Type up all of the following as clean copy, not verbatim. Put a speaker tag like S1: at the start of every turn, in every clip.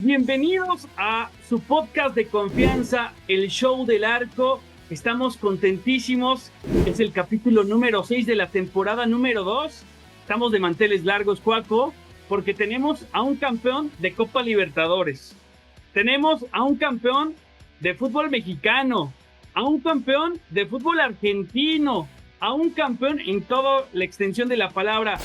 S1: Bienvenidos a su podcast de confianza, el Show del Arco. Estamos contentísimos. Es el capítulo número 6 de la temporada número 2. Estamos de manteles largos, Cuaco, porque tenemos a un campeón de Copa Libertadores. Tenemos a un campeón de fútbol mexicano, a un campeón de fútbol argentino, a un campeón en toda la extensión de la palabra.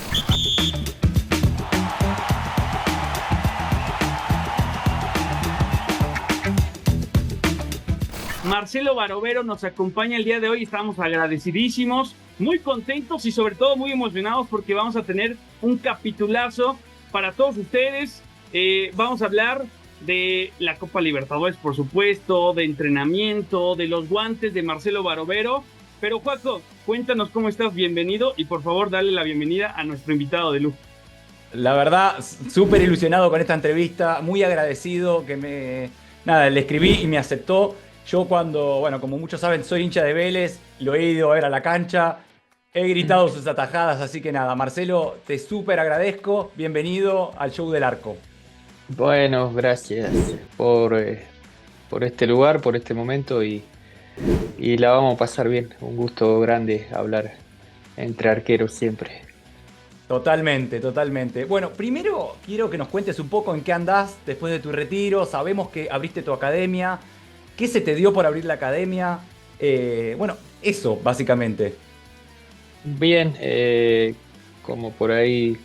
S1: Marcelo Barovero nos acompaña el día de hoy. Estamos agradecidísimos, muy contentos y sobre todo muy emocionados porque vamos a tener un capitulazo para todos ustedes. Vamos a hablar de la Copa Libertadores, por supuesto, de entrenamiento, de los guantes de Marcelo Barovero. Pero Juaco, cuéntanos cómo estás, bienvenido y por favor dale la bienvenida a nuestro invitado de lujo.
S2: La verdad, súper ilusionado con esta entrevista, muy agradecido le escribí y me aceptó. Yo como muchos saben, soy hincha de Vélez, lo he ido a ver a la cancha, he gritado sus atajadas, así que nada, Marcelo, te súper agradezco, bienvenido al Show del Arco.
S3: Bueno, gracias por este lugar, por este momento y la vamos a pasar bien. Un gusto grande hablar entre arqueros siempre.
S2: Totalmente, totalmente. Bueno, primero quiero que nos cuentes un poco en qué andás después de tu retiro. Sabemos que abriste tu academia. ¿Qué se te dio por abrir la academia? Eso, básicamente.
S3: Bien, como por ahí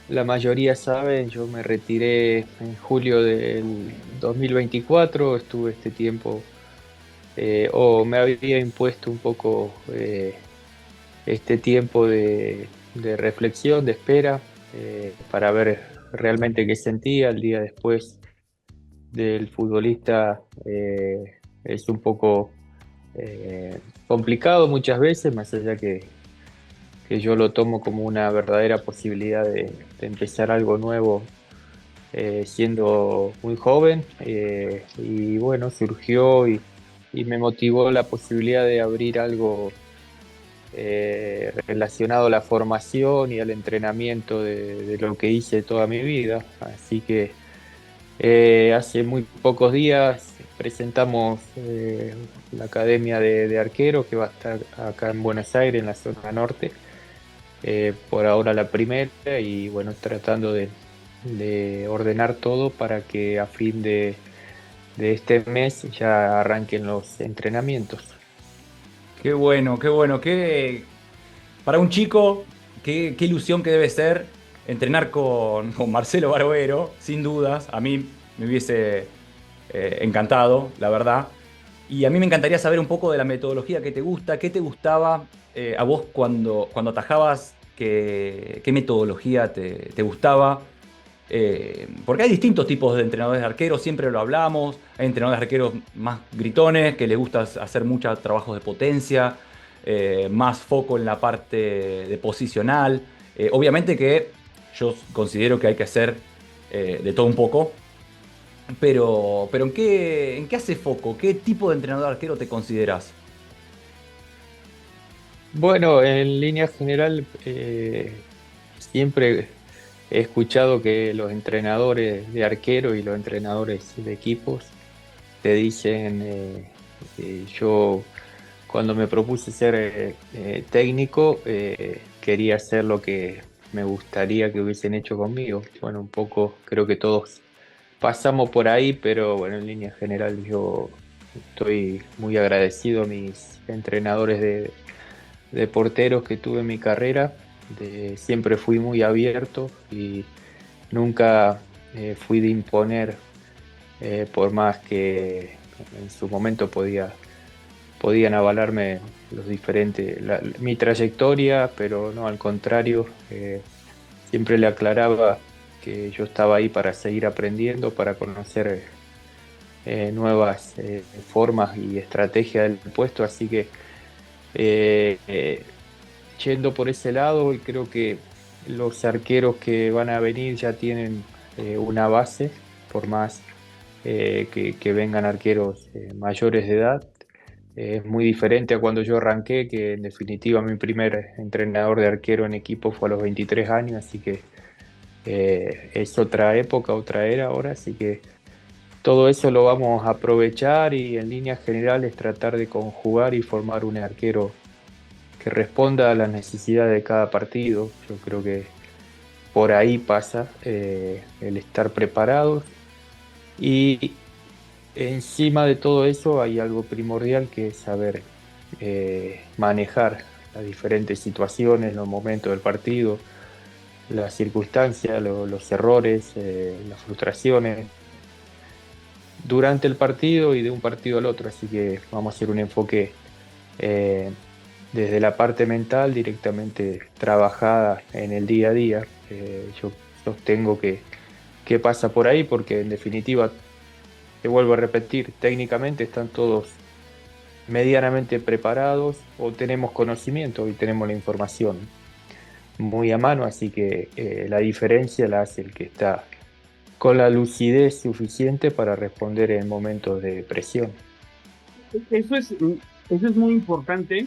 S3: la mayoría sabe, yo me retiré en julio del 2024. Estuve este tiempo, o me había impuesto un poco este tiempo de reflexión, de espera, para ver realmente qué sentía el día después del futbolista. Es un poco complicado muchas veces, más allá que yo lo tomo como una verdadera posibilidad de empezar algo nuevo, siendo muy joven. Y bueno, surgió y me motivó la posibilidad de abrir algo relacionado a la formación y al entrenamiento de lo que hice toda mi vida. Así que hace muy pocos días presentamos la Academia de Arqueros, que va a estar acá en Buenos Aires, en la zona norte. Por ahora la primera, y bueno, tratando de ordenar todo para que a fin de este mes ya arranquen los entrenamientos.
S2: Qué bueno, qué bueno. Para un chico, qué ilusión que debe ser entrenar con Marcelo Barovero, sin dudas. A mí me hubiese encantado, la verdad. Y a mí me encantaría saber un poco de la metodología que te gusta, qué te gustaba a vos cuando atajabas, qué metodología te gustaba. Porque hay distintos tipos de entrenadores de arqueros, siempre lo hablamos. Hay entrenadores de arqueros más gritones, que les gusta hacer muchos trabajos de potencia, más foco en la parte de posicional. Obviamente que yo considero que hay que hacer de todo un poco, pero ¿en qué hace foco? ¿Qué tipo de entrenador arquero te consideras?
S3: Bueno, en línea general, siempre he escuchado que los entrenadores de arquero y los entrenadores de equipos te dicen, yo cuando me propuse ser técnico, quería hacer lo que me gustaría que hubiesen hecho conmigo. Bueno, un poco creo que todos pasamos por ahí, pero bueno, en línea general yo estoy muy agradecido a mis entrenadores de porteros que tuve en mi carrera. Siempre fui muy abierto y nunca fui de imponer, por más que en su momento podían avalarme mi trayectoria, pero no, al contrario. Siempre le aclaraba que yo estaba ahí para seguir aprendiendo, para conocer nuevas formas y estrategias del puesto. Así que eh, eh, yendo por ese lado, y creo que los arqueros que van a venir ya tienen una base, por más que vengan arqueros mayores de edad. Es muy diferente a cuando yo arranqué, que en definitiva mi primer entrenador de arquero en equipo fue a los 23 años. Así que es otra época, otra era ahora. Así que todo eso lo vamos a aprovechar y en líneas generales tratar de conjugar y formar un arquero que responda a las necesidades de cada partido. Yo creo que por ahí pasa el estar preparados y encima de todo eso hay algo primordial que es saber manejar las diferentes situaciones, los momentos del partido, las circunstancias, los errores, las frustraciones durante el partido y de un partido al otro. Así que vamos a hacer un enfoque eh, desde la parte mental directamente trabajada en el día a día. Yo sostengo que pasa por ahí porque en definitiva, te vuelvo a repetir, técnicamente están todos medianamente preparados o tenemos conocimiento y tenemos la información muy a mano, así que la diferencia la hace el que está con la lucidez suficiente para responder en momentos de presión.
S1: Eso es, eso es muy importante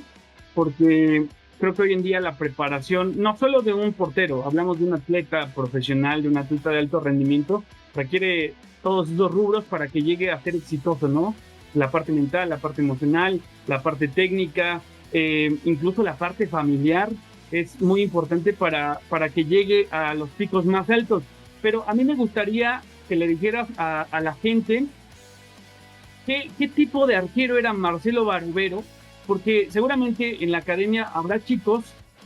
S1: porque creo que hoy en día la preparación, no solo de un portero, hablamos de un atleta profesional, de un atleta de alto rendimiento, requiere todos esos rubros para que llegue a ser exitoso, ¿no? La parte mental, la parte emocional, la parte técnica, incluso la parte familiar es muy importante para que llegue a los picos más altos. Pero a mí me gustaría que le dijeras a la gente qué tipo de arquero era Marcelo Barovero, porque seguramente en la academia habrá chicos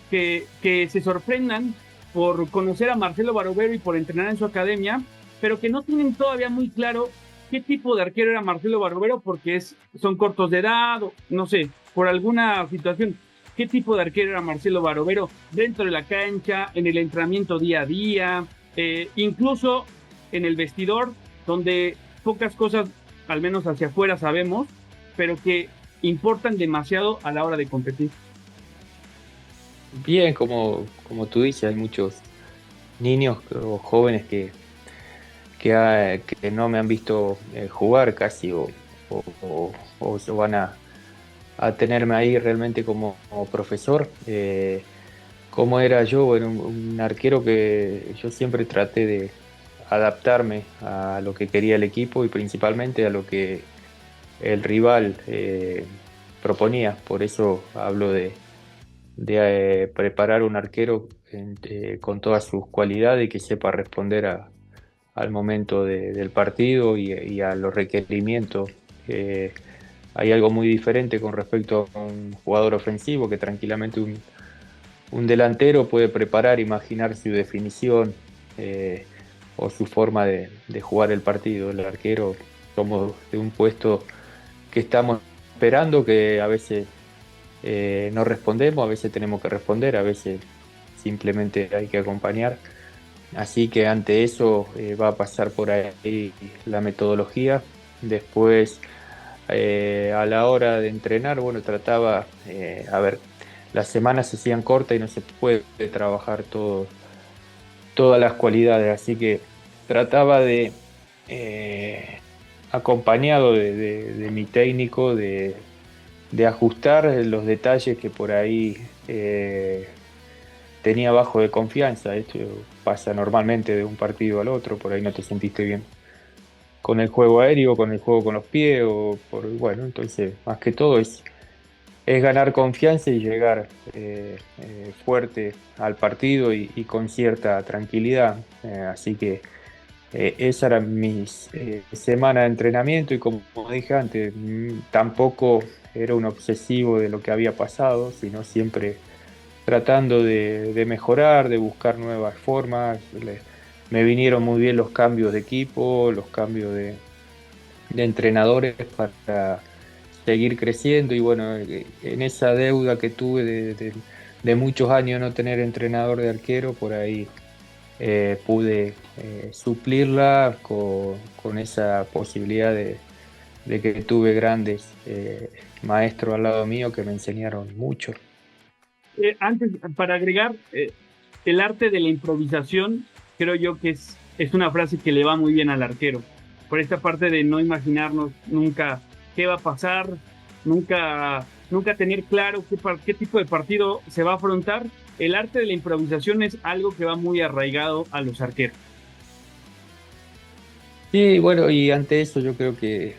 S1: que se sorprendan por conocer a Marcelo Barovero y por entrenar en su academia, pero que no tienen todavía muy claro qué tipo de arquero era Marcelo Barovero porque son cortos de edad, o no sé, por alguna situación. ¿Qué tipo de arquero era Marcelo Barovero dentro de la cancha, en el entrenamiento día a día, incluso en el vestidor, donde pocas cosas, al menos hacia afuera, sabemos, pero que importan demasiado a la hora de competir?
S3: Bien, como tú dices, hay muchos niños o jóvenes que no me han visto jugar casi o van a tenerme ahí realmente como profesor. ¿Cómo era yo? Era un arquero que yo siempre traté de adaptarme a lo que quería el equipo y principalmente a lo que el rival proponía. Por eso hablo de preparar un arquero con todas sus cualidades y que sepa responder al momento del partido y a los requerimientos. Hay algo muy diferente con respecto a un jugador ofensivo que tranquilamente un delantero puede preparar, imaginar su definición o su forma de jugar el partido. El arquero somos de un puesto que estamos esperando, que a veces no respondemos, a veces tenemos que responder, a veces simplemente hay que acompañar. Así que ante eso va a pasar por ahí la metodología. Después, a la hora de entrenar, bueno, trataba, a ver, las semanas se hacían cortas y no se puede trabajar todas las cualidades, así que trataba acompañado de mi técnico, de ajustar los detalles que por ahí tenía bajo de confianza. Esto pasa normalmente de un partido al otro, por ahí no te sentiste bien con el juego aéreo, con el juego con los pies, bueno, entonces más que todo es ganar confianza y llegar fuerte al partido y con cierta tranquilidad. Así que esa era mi semana de entrenamiento y como dije antes, tampoco era un obsesivo de lo que había pasado, sino siempre tratando de mejorar, de buscar nuevas formas. Me vinieron muy bien los cambios de equipo, los cambios de entrenadores para seguir creciendo y bueno, en esa deuda que tuve de muchos años no tener entrenador de arquero, por ahí pude suplirla con esa posibilidad de que tuve grandes maestros al lado mío que me enseñaron mucho.
S1: Antes, para agregar, el arte de la improvisación, creo yo que es una frase que le va muy bien al arquero. Por esta parte de no imaginarnos nunca qué va a pasar, nunca tener claro qué tipo de partido se va a afrontar. El arte de la improvisación es algo que va muy arraigado a los arqueros.
S3: Sí, bueno, y ante eso yo creo que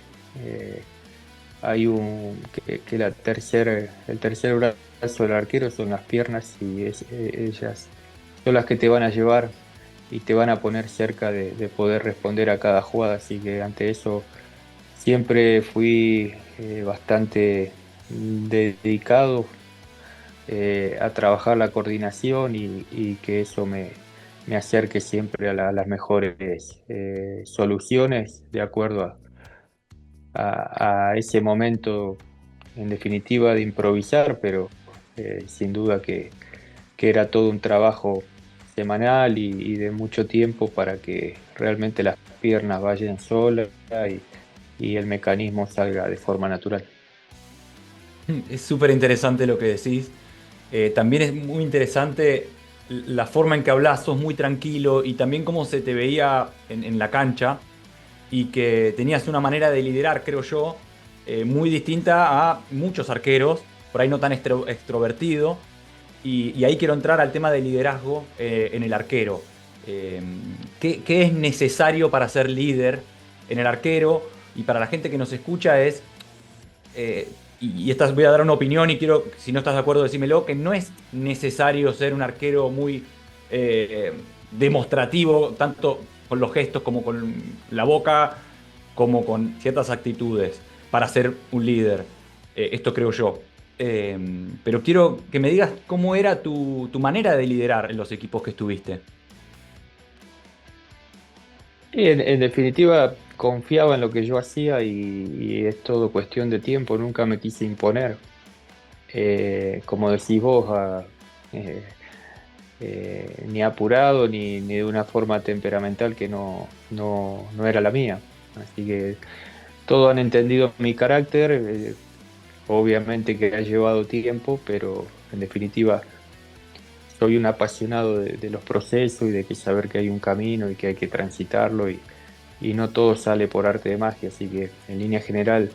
S3: hay el tercer brazo del arquero son las piernas y ellas son las que te van a llevar y te van a poner cerca de poder responder a cada jugada. Así que ante eso siempre fui bastante dedicado a trabajar la coordinación y que eso me acerque siempre a las mejores soluciones de acuerdo a ese momento, en definitiva, de improvisar, pero sin duda que era todo un trabajo semanal y de mucho tiempo para que realmente las piernas vayan solas y el mecanismo salga de forma natural.
S2: Es súper interesante lo que decís. También es muy interesante la forma en que hablas, sos muy tranquilo y también cómo se te veía en la cancha y que tenías una manera de liderar, creo yo, muy distinta a muchos arqueros, por ahí no tan extrovertido. Y ahí quiero entrar al tema del liderazgo en el arquero. Eh, ¿qué es necesario para ser líder en el arquero? Y para la gente que nos escucha es, y esta voy a dar una opinión y quiero, si no estás de acuerdo, decímelo, que no es necesario ser un arquero muy demostrativo, tanto con los gestos como con la boca, como con ciertas actitudes, para ser un líder. Esto creo yo. Pero quiero que me digas cómo era tu manera de liderar en los equipos que estuviste.
S3: Y en definitiva, confiaba en lo que yo hacía y es todo cuestión de tiempo, nunca me quise imponer. Como decís vos, eh, ni apurado ni de una forma temperamental que no era la mía. Así que todos han entendido mi carácter, obviamente que ha llevado tiempo, pero en definitiva soy un apasionado de los procesos y de que saber que hay un camino y que hay que transitarlo y no todo sale por arte de magia, así que en línea general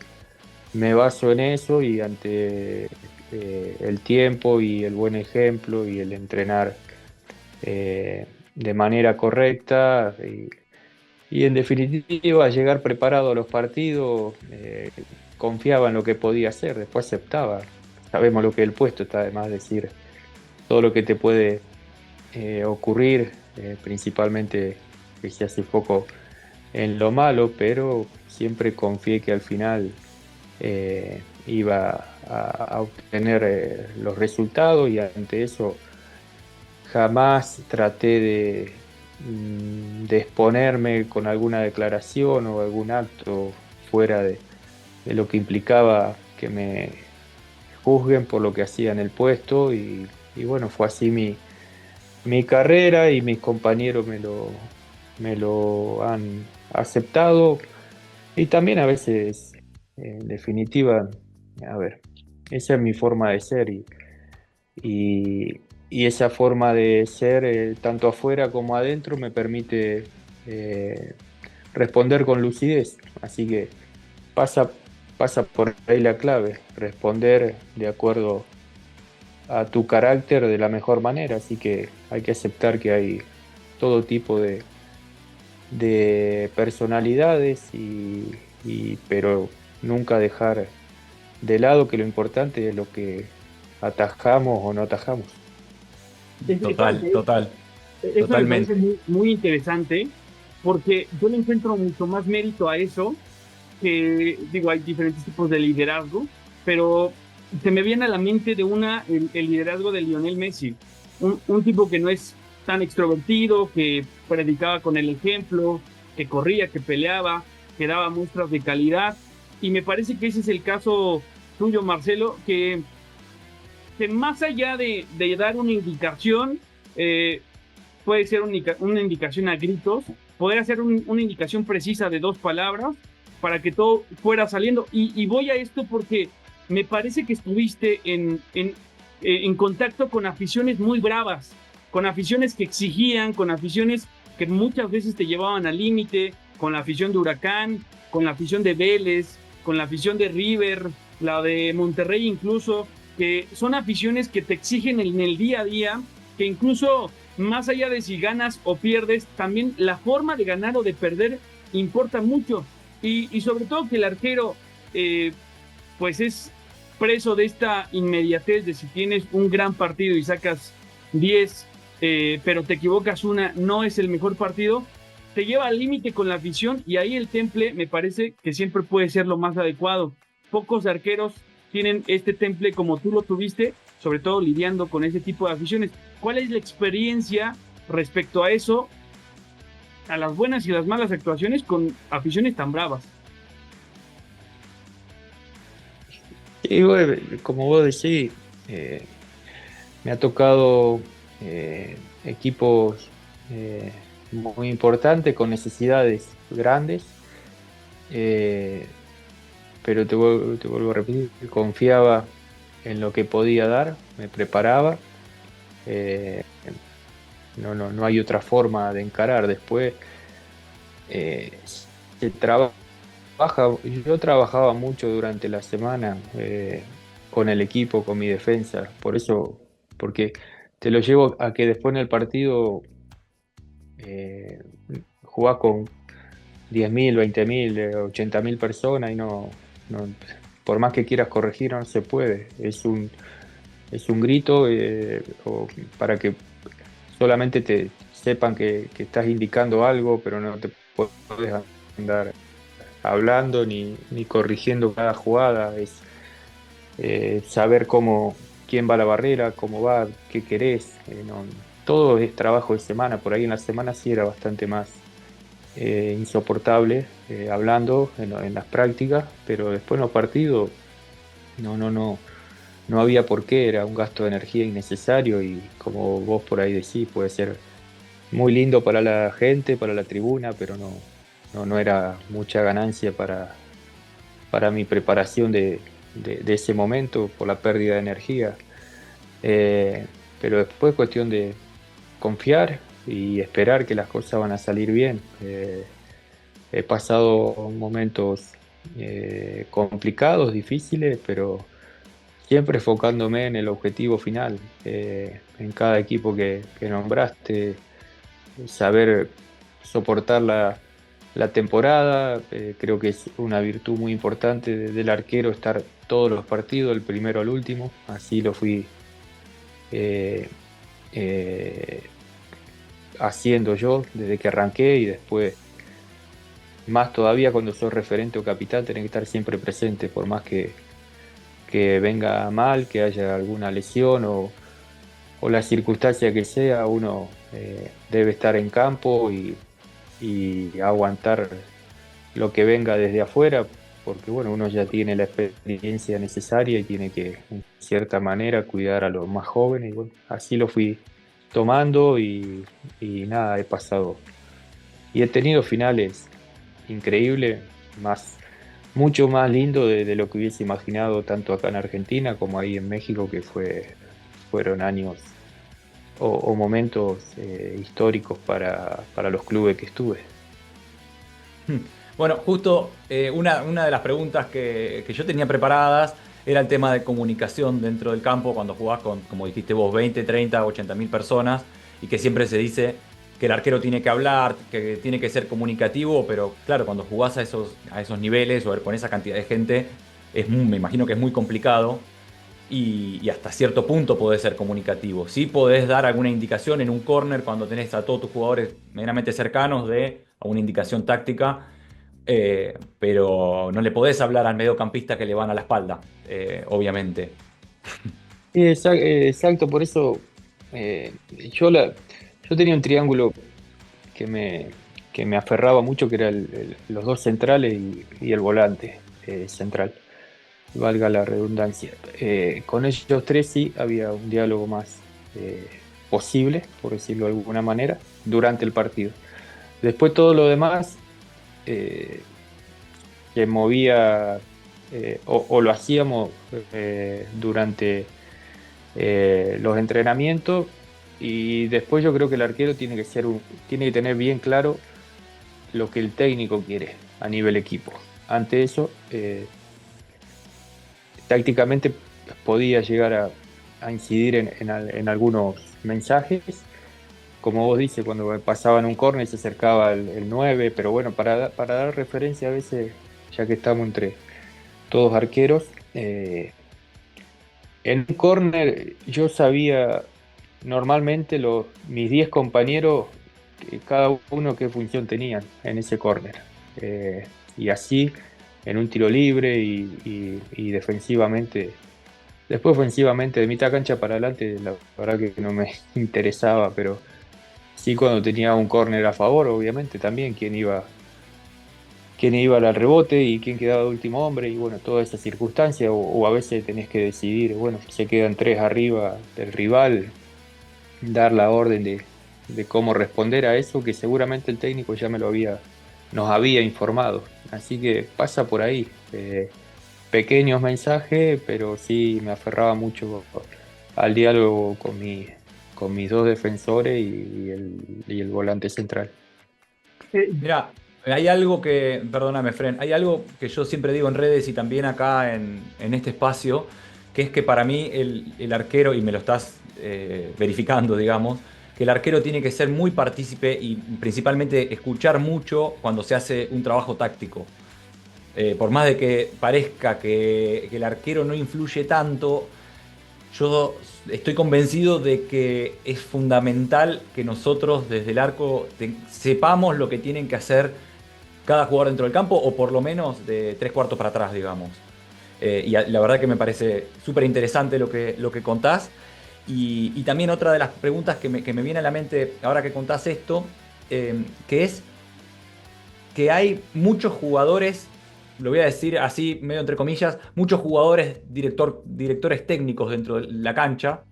S3: me baso en eso y ante el tiempo y el buen ejemplo y el entrenar de manera correcta y en definitiva llegar preparado a los partidos, confiaba en lo que podía hacer, después aceptaba. Sabemos lo que es el puesto, está de más decir todo lo que te puede ocurrir, principalmente que se hace foco en lo malo, pero siempre confié que al final iba a obtener los resultados y ante eso jamás traté de exponerme con alguna declaración o algún acto fuera de lo que implicaba que me juzguen por lo que hacía en el puesto y bueno, fue así mi carrera y mis compañeros me lo han aceptado y también a veces, en definitiva, a ver, esa es mi forma de ser y, y esa forma de ser, tanto afuera como adentro, me permite eh, responder con lucidez. Así que pasa, pasa por ahí la clave, responder de acuerdo a tu carácter de la mejor manera. Así que hay que aceptar que hay todo tipo de personalidades, pero nunca dejar de lado que lo importante es lo que atajamos o no atajamos.
S2: Total,
S1: Interesante.
S2: total,
S1: Eso me parece
S2: totalmente.
S1: muy interesante porque yo le encuentro mucho más mérito a eso que, digo, hay diferentes tipos de liderazgo, pero se me viene a la mente de una, el liderazgo de Lionel Messi, un tipo que no es tan extrovertido, que predicaba con el ejemplo, que corría, que peleaba, que daba muestras de calidad, y me parece que ese es el caso tuyo, Marcelo, que más allá de dar una indicación, eh, puede ser una indicación a gritos, poder hacer una indicación precisa de dos palabras para que todo fuera saliendo. Y voy a esto porque me parece que estuviste en contacto con aficiones muy bravas, con aficiones que exigían, con aficiones que muchas veces te llevaban al límite, con la afición de Huracán, con la afición de Vélez, con la afición de River, la de Monterrey incluso, que son aficiones que te exigen en el día a día, que incluso más allá de si ganas o pierdes, también la forma de ganar o de perder importa mucho. Y sobre todo que el arquero, pues es preso de esta inmediatez de si tienes un gran partido y sacas 10, pero te equivocas una, no es el mejor partido, te lleva al límite con la afición y ahí el temple me parece que siempre puede ser lo más adecuado. Pocos arqueros tienen este temple como tú lo tuviste, sobre todo lidiando con ese tipo de aficiones. ¿Cuál es la experiencia respecto a eso, a las buenas y las malas actuaciones con aficiones tan bravas?
S3: Y bueno, como vos decís, me ha tocado equipos muy importantes con necesidades grandes, eh, pero te vuelvo a repetir, confiaba en lo que podía dar, me preparaba. eh, no hay otra forma de encarar. Después eh, se trabaja, yo trabajaba mucho durante la semana con el equipo, con mi defensa, por eso, porque te lo llevo a que después en el partido eh, jugás con 10.000, 20.000, 80.000 personas y no, por más que quieras corregir, no se puede. Es un grito para que solamente te sepan que estás indicando algo, pero no te puedes andar hablando ni corrigiendo cada jugada. Es saber quién va a la barrera, cómo va, qué querés. Todo es trabajo de semana. Por ahí en la semana sí era bastante más insoportable hablando en las prácticas, pero después en los partidos no había por qué, era un gasto de energía innecesario y como vos por ahí decís, puede ser muy lindo para la gente, para la tribuna, pero no era mucha ganancia para mi preparación de ese momento por la pérdida de energía. Eh, pero después cuestión de confiar y esperar que las cosas van a salir bien. He pasado momentos complicados, difíciles, pero siempre enfocándome en el objetivo final. En cada equipo que nombraste, saber soportar la temporada, creo que es una virtud muy importante del arquero estar todos los partidos, del primero al último. Así lo fui eh, eh, haciendo yo desde que arranqué y después, más todavía cuando sos referente o capitán, tenés que estar siempre presente, por más que venga mal, que haya alguna lesión o la circunstancia que sea, uno debe estar en campo y aguantar lo que venga desde afuera, porque bueno, uno ya tiene la experiencia necesaria y tiene que, en cierta manera, cuidar a los más jóvenes. Y bueno, así lo fui tomando y nada, he pasado. Y he tenido finales increíbles, mucho más lindo de lo que hubiese imaginado, tanto acá en Argentina como ahí en México, que fueron años o momentos históricos para los clubes que estuve.
S2: Bueno, justo una de las preguntas que yo tenía preparadas era el tema de comunicación dentro del campo cuando jugás con, como dijiste vos, 20, 30, 80.000 personas y que siempre se dice que el arquero tiene que hablar, que tiene que ser comunicativo, pero claro, cuando jugás a esos niveles o con esa cantidad de gente, me imagino que es muy complicado y hasta cierto punto podés ser comunicativo. Sí podés dar alguna indicación en un córner cuando tenés a todos tus jugadores medianamente cercanos de alguna indicación táctica, pero no le podés hablar al mediocampista que le van a la espalda, obviamente.
S3: Exacto, por eso eh, yo, yo tenía un triángulo que que me aferraba mucho, que era los dos centrales y el volante central, valga la redundancia. Con ellos tres sí había un diálogo más posible, por decirlo de alguna manera, durante el partido. Después todo lo demás eh, que movía o lo hacíamos durante los entrenamientos y después yo creo que el arquero tiene que tener bien claro lo que el técnico quiere a nivel equipo. Ante eso, tácticamente podía llegar a incidir en algunos mensajes, como vos dices, cuando pasaban un córner se acercaba el 9, pero bueno, para dar referencia a veces, ya que estamos entre todos arqueros, en un córner yo sabía normalmente mis 10 compañeros, cada uno qué función tenían en ese córner. Y así, en un tiro libre y defensivamente. Después ofensivamente, de mitad cancha para adelante, la verdad que no me interesaba, pero sí cuando tenía un córner a favor, obviamente también quién iba al rebote y quién quedaba de último hombre, y bueno, todas esas circunstancias, o a veces tenés que decidir, bueno, se quedan 3 arriba del rival, dar la orden de cómo responder a eso, que seguramente el técnico ya nos había informado. Así que pasa por ahí. Pequeños mensajes, pero sí me aferraba mucho al diálogo con mis dos defensores y el volante central.
S2: Mira, hay algo que, perdóname, Fren, hay algo que yo siempre digo en redes y también acá en este espacio, que es que para mí el arquero, y me lo estás verificando, digamos, que el arquero tiene que ser muy partícipe y principalmente escuchar mucho cuando se hace un trabajo táctico. Por más de que parezca que el arquero no influye tanto, yo estoy convencido de que es fundamental que nosotros desde el arco sepamos lo que tienen que hacer cada jugador dentro del campo, o por lo menos de 3/4 para atrás, digamos. La verdad que me parece súper interesante lo que contás. Y también otra de las preguntas que me viene a la mente ahora que contás esto, que es que hay muchos jugadores, lo voy a decir así, medio entre comillas, muchos jugadores, directores técnicos dentro de la cancha,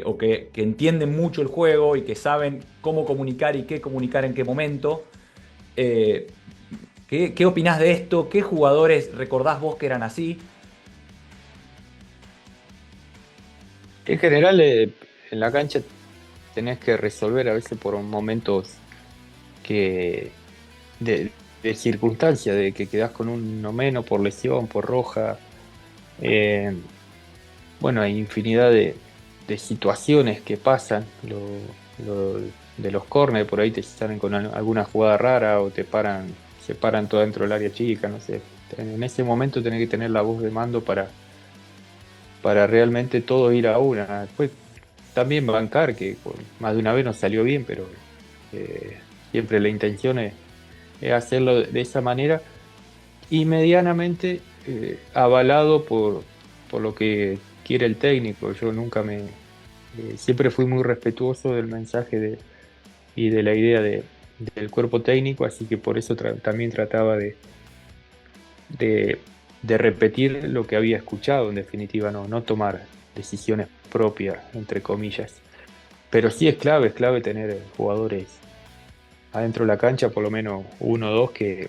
S2: o que entienden mucho el juego y que saben cómo comunicar y qué comunicar en qué momento. Eh, ¿qué opinás de esto? ¿Qué jugadores recordás vos que eran así?
S3: En general, en la cancha tenés que resolver a veces por momentos que de, de circunstancia, de que quedás con uno menos por lesión, por roja. Eh, bueno, hay infinidad de situaciones que pasan. Lo- de los córneres, por ahí te salen con alguna jugada rara o se paran todo dentro del área chica, no sé. En ese momento tenés que tener la voz de mando para realmente todo ir a una. Después también bancar, que más de una vez nos salió bien, pero siempre la intención es hacerlo de esa manera y medianamente avalado por lo que quiere el técnico. Yo nunca siempre fui muy respetuoso del mensaje y de la idea del cuerpo técnico, así que por eso también trataba de, de repetir lo que había escuchado, en definitiva, no tomar decisiones propias, entre comillas. Pero sí es clave tener jugadores adentro de la cancha, por lo menos uno o dos que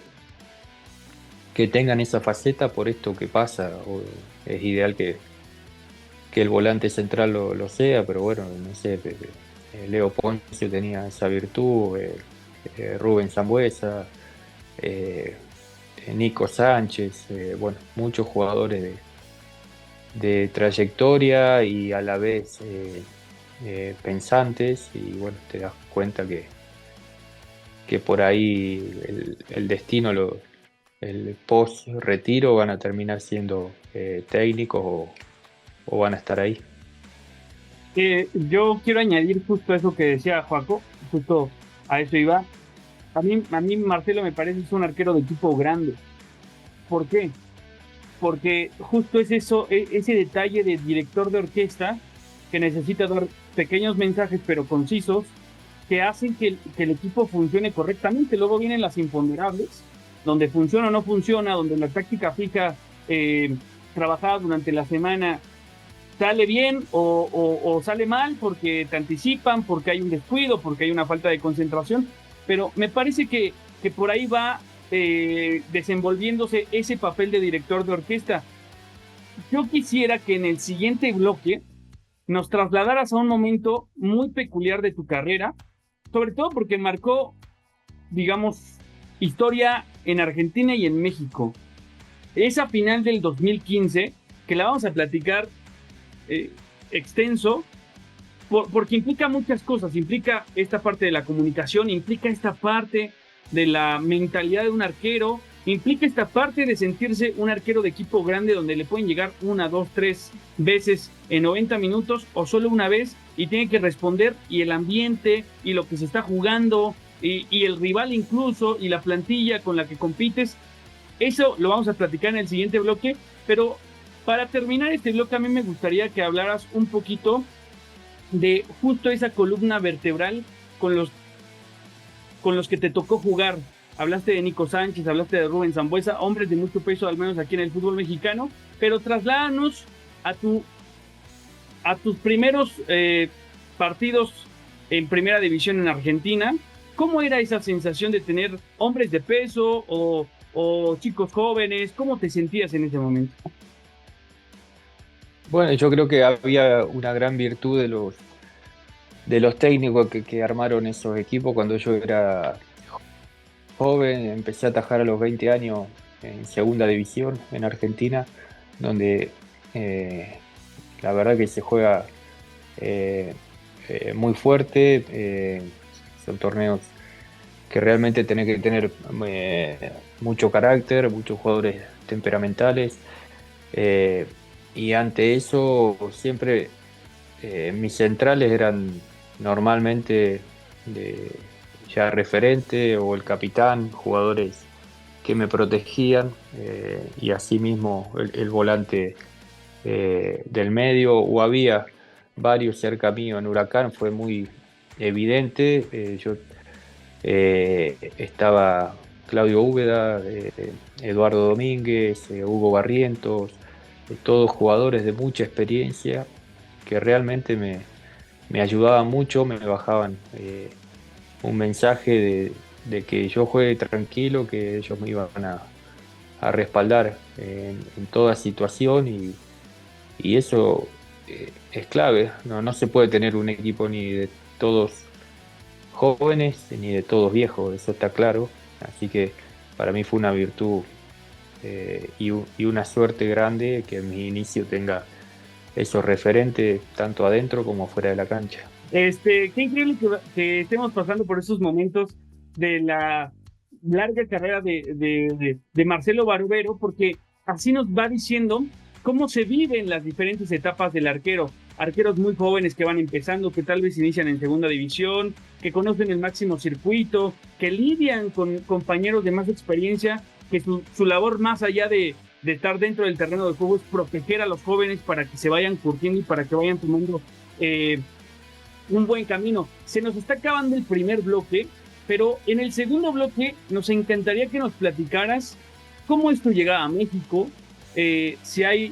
S3: tengan esa faceta por esto que pasa. Es ideal que el volante central lo sea, pero bueno, no sé, Leo Poncio tenía esa virtud, Rubén Sambueza, eh, Nico Sánchez, bueno, muchos jugadores de trayectoria y a la vez pensantes, y bueno, te das cuenta que por ahí el destino, el post-retiro van a terminar siendo técnicos o van a estar ahí.
S1: Yo quiero añadir justo eso que decía Joaco, justo a eso iba. A mí Marcelo me parece es un arquero de equipo grande. ¿Por qué? Porque justo es eso, ese detalle de director de orquesta que necesita dar pequeños mensajes pero concisos que hacen que el equipo funcione correctamente. Luego vienen las imponderables, donde funciona o no funciona, donde la táctica fija trabajada durante la semana sale bien o sale mal porque te anticipan, porque hay un descuido, porque hay una falta de concentración, pero me parece que por ahí va desenvolviéndose ese papel de director de orquesta. Yo quisiera que en el siguiente bloque nos trasladaras a un momento muy peculiar de tu carrera, sobre todo porque marcó, digamos, historia en Argentina y en México. Esa final del 2015, que la vamos a platicar extenso, porque implica muchas cosas, implica esta parte de la comunicación, implica esta parte de la mentalidad de un arquero, implica esta parte de sentirse un arquero de equipo grande donde le pueden llegar 1, 2, 3 veces en 90 minutos o solo una vez y tiene que responder, y el ambiente y lo que se está jugando y el rival incluso y la plantilla con la que compites. Eso lo vamos a platicar en el siguiente bloque, pero para terminar este bloque a mí me gustaría que hablaras un poquito de justo esa columna vertebral con los que te tocó jugar. Hablaste de Nico Sánchez, hablaste de Rubén Sambueza, hombres de mucho peso, al menos aquí en el fútbol mexicano, pero trasládanos a tus primeros partidos en primera división en Argentina. ¿Cómo era esa sensación de tener hombres de peso o chicos jóvenes? ¿Cómo te sentías en ese momento?
S3: Bueno, yo creo que había una gran virtud de los técnicos que armaron esos equipos. Cuando yo era joven, empecé a atajar a los 20 años en segunda división en Argentina, donde la verdad que se juega muy fuerte. Son torneos que realmente tenés que tener mucho carácter, muchos jugadores temperamentales. Y ante eso siempre mis centrales eran normalmente ya referente o el capitán, jugadores que me protegían, y asimismo el volante del medio, o había varios cerca mío. En Huracán fue muy evidente. Yo estaba Claudio Úbeda, Eduardo Domínguez, Hugo Barrientos, todos jugadores de mucha experiencia que realmente me ayudaban mucho, me bajaban un mensaje de que yo juegue tranquilo, que ellos me iban a respaldar en toda situación, y eso es clave. No se puede tener un equipo ni de todos jóvenes ni de todos viejos, eso está claro. Así que para mí fue una virtud y una suerte grande que en mi inicio tenga esos referentes tanto adentro como fuera de la cancha.
S1: Qué increíble que estemos pasando por esos momentos de la larga carrera de Marcelo Barbero, porque así nos va diciendo cómo se viven las diferentes etapas del arquero. Arqueros muy jóvenes que van empezando, que tal vez inician en segunda división, que conocen el máximo circuito, que lidian con compañeros de más experiencia, que su labor más allá de estar dentro del terreno de juego es proteger a los jóvenes para que se vayan curtiendo y para que vayan tomando un buen camino. Se nos está acabando el primer bloque, pero en el segundo bloque nos encantaría que nos platicaras cómo es tu llegada a México, si hay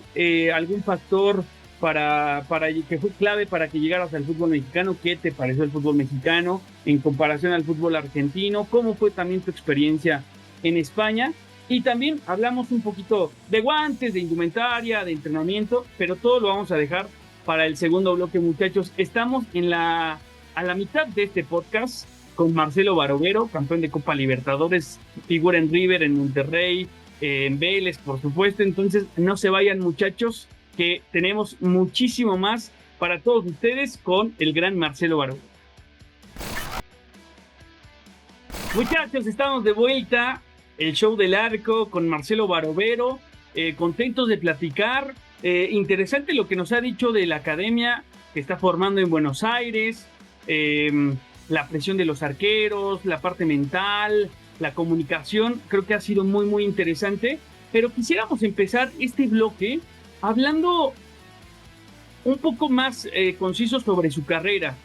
S1: algún factor para que fue clave para que llegaras al fútbol mexicano. ¿Qué te pareció el fútbol mexicano en comparación al fútbol argentino? ¿Cómo fue también tu experiencia en España? Y también hablamos un poquito de guantes, de indumentaria, de entrenamiento, pero todo lo vamos a dejar para el segundo bloque, muchachos. Estamos a la mitad de este podcast con Marcelo Barovero, campeón de Copa Libertadores, figura en River, en Monterrey, en Vélez, por supuesto. Entonces, no se vayan, muchachos, que tenemos muchísimo más para todos ustedes con el gran Marcelo Barovero. Muchachos, estamos de vuelta. El show del arco con Marcelo Barovero, contentos de platicar. Interesante lo que nos ha dicho de la academia que está formando en Buenos Aires, la presión de los arqueros, la parte mental, la comunicación. Creo que ha sido muy, muy interesante. Pero quisiéramos empezar este bloque hablando un poco más conciso sobre su carrera.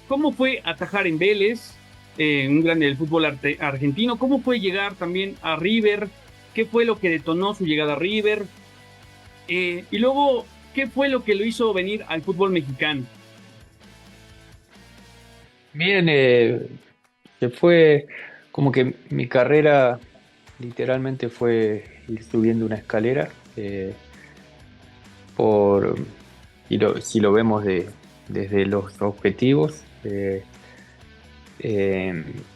S1: ¿Cómo fue atajar en Vélez? Un grande del fútbol argentino. ¿Cómo fue llegar también a River? ¿Qué fue lo que detonó su llegada a River? Y luego, ¿qué fue lo que lo hizo venir al fútbol mexicano?
S3: Bien, se fue como que mi carrera literalmente fue ir subiendo una escalera. Si lo vemos desde los objetivos,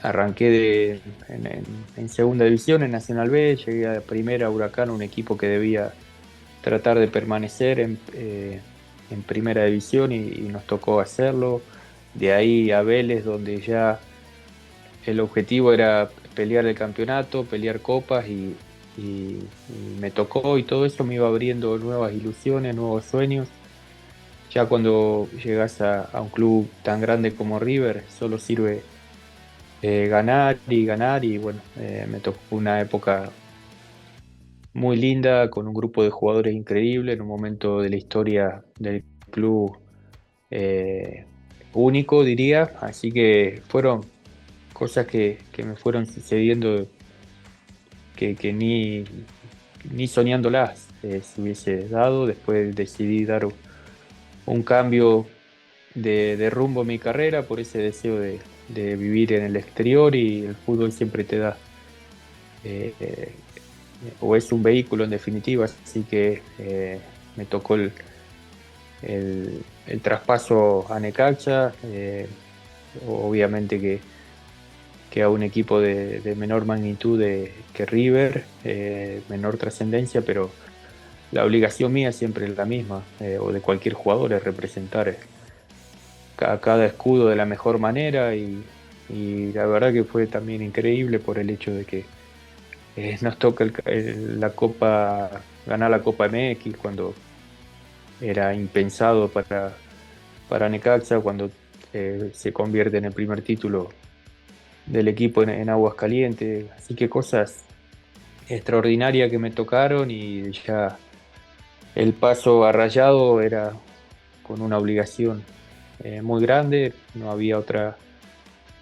S3: arranqué en segunda división, en Nacional B, llegué a primera, Huracán, un equipo que debía tratar de permanecer en primera división y nos tocó hacerlo. De ahí a Vélez, donde ya el objetivo era pelear el campeonato, pelear copas y me tocó, y todo eso me iba abriendo nuevas ilusiones, nuevos sueños. Ya cuando llegas a un club tan grande como River, solo sirve ganar y bueno, me tocó una época muy linda con un grupo de jugadores increíble en un momento de la historia del club eh, único, diría. Así que fueron cosas que me fueron sucediendo que ni soñándolas se hubiese dado. Después decidí dar un cambio de rumbo a mi carrera por ese deseo de vivir en el exterior, y el fútbol siempre te da, eh, eh, o es un vehículo en definitiva, así que me tocó el traspaso a Necaxa, obviamente que a un equipo de menor magnitud que River, menor trascendencia, pero la obligación mía siempre es la misma, o de cualquier jugador, es representar cada escudo de la mejor manera, y la verdad que fue también increíble por el hecho de que nos toca la Copa, ganar la Copa MX cuando era impensado para Necaxa, cuando se convierte en el primer título del equipo en Aguascalientes. Así que cosas extraordinarias que me tocaron, y ya el paso a Rayado era con una obligación muy grande. No había otra,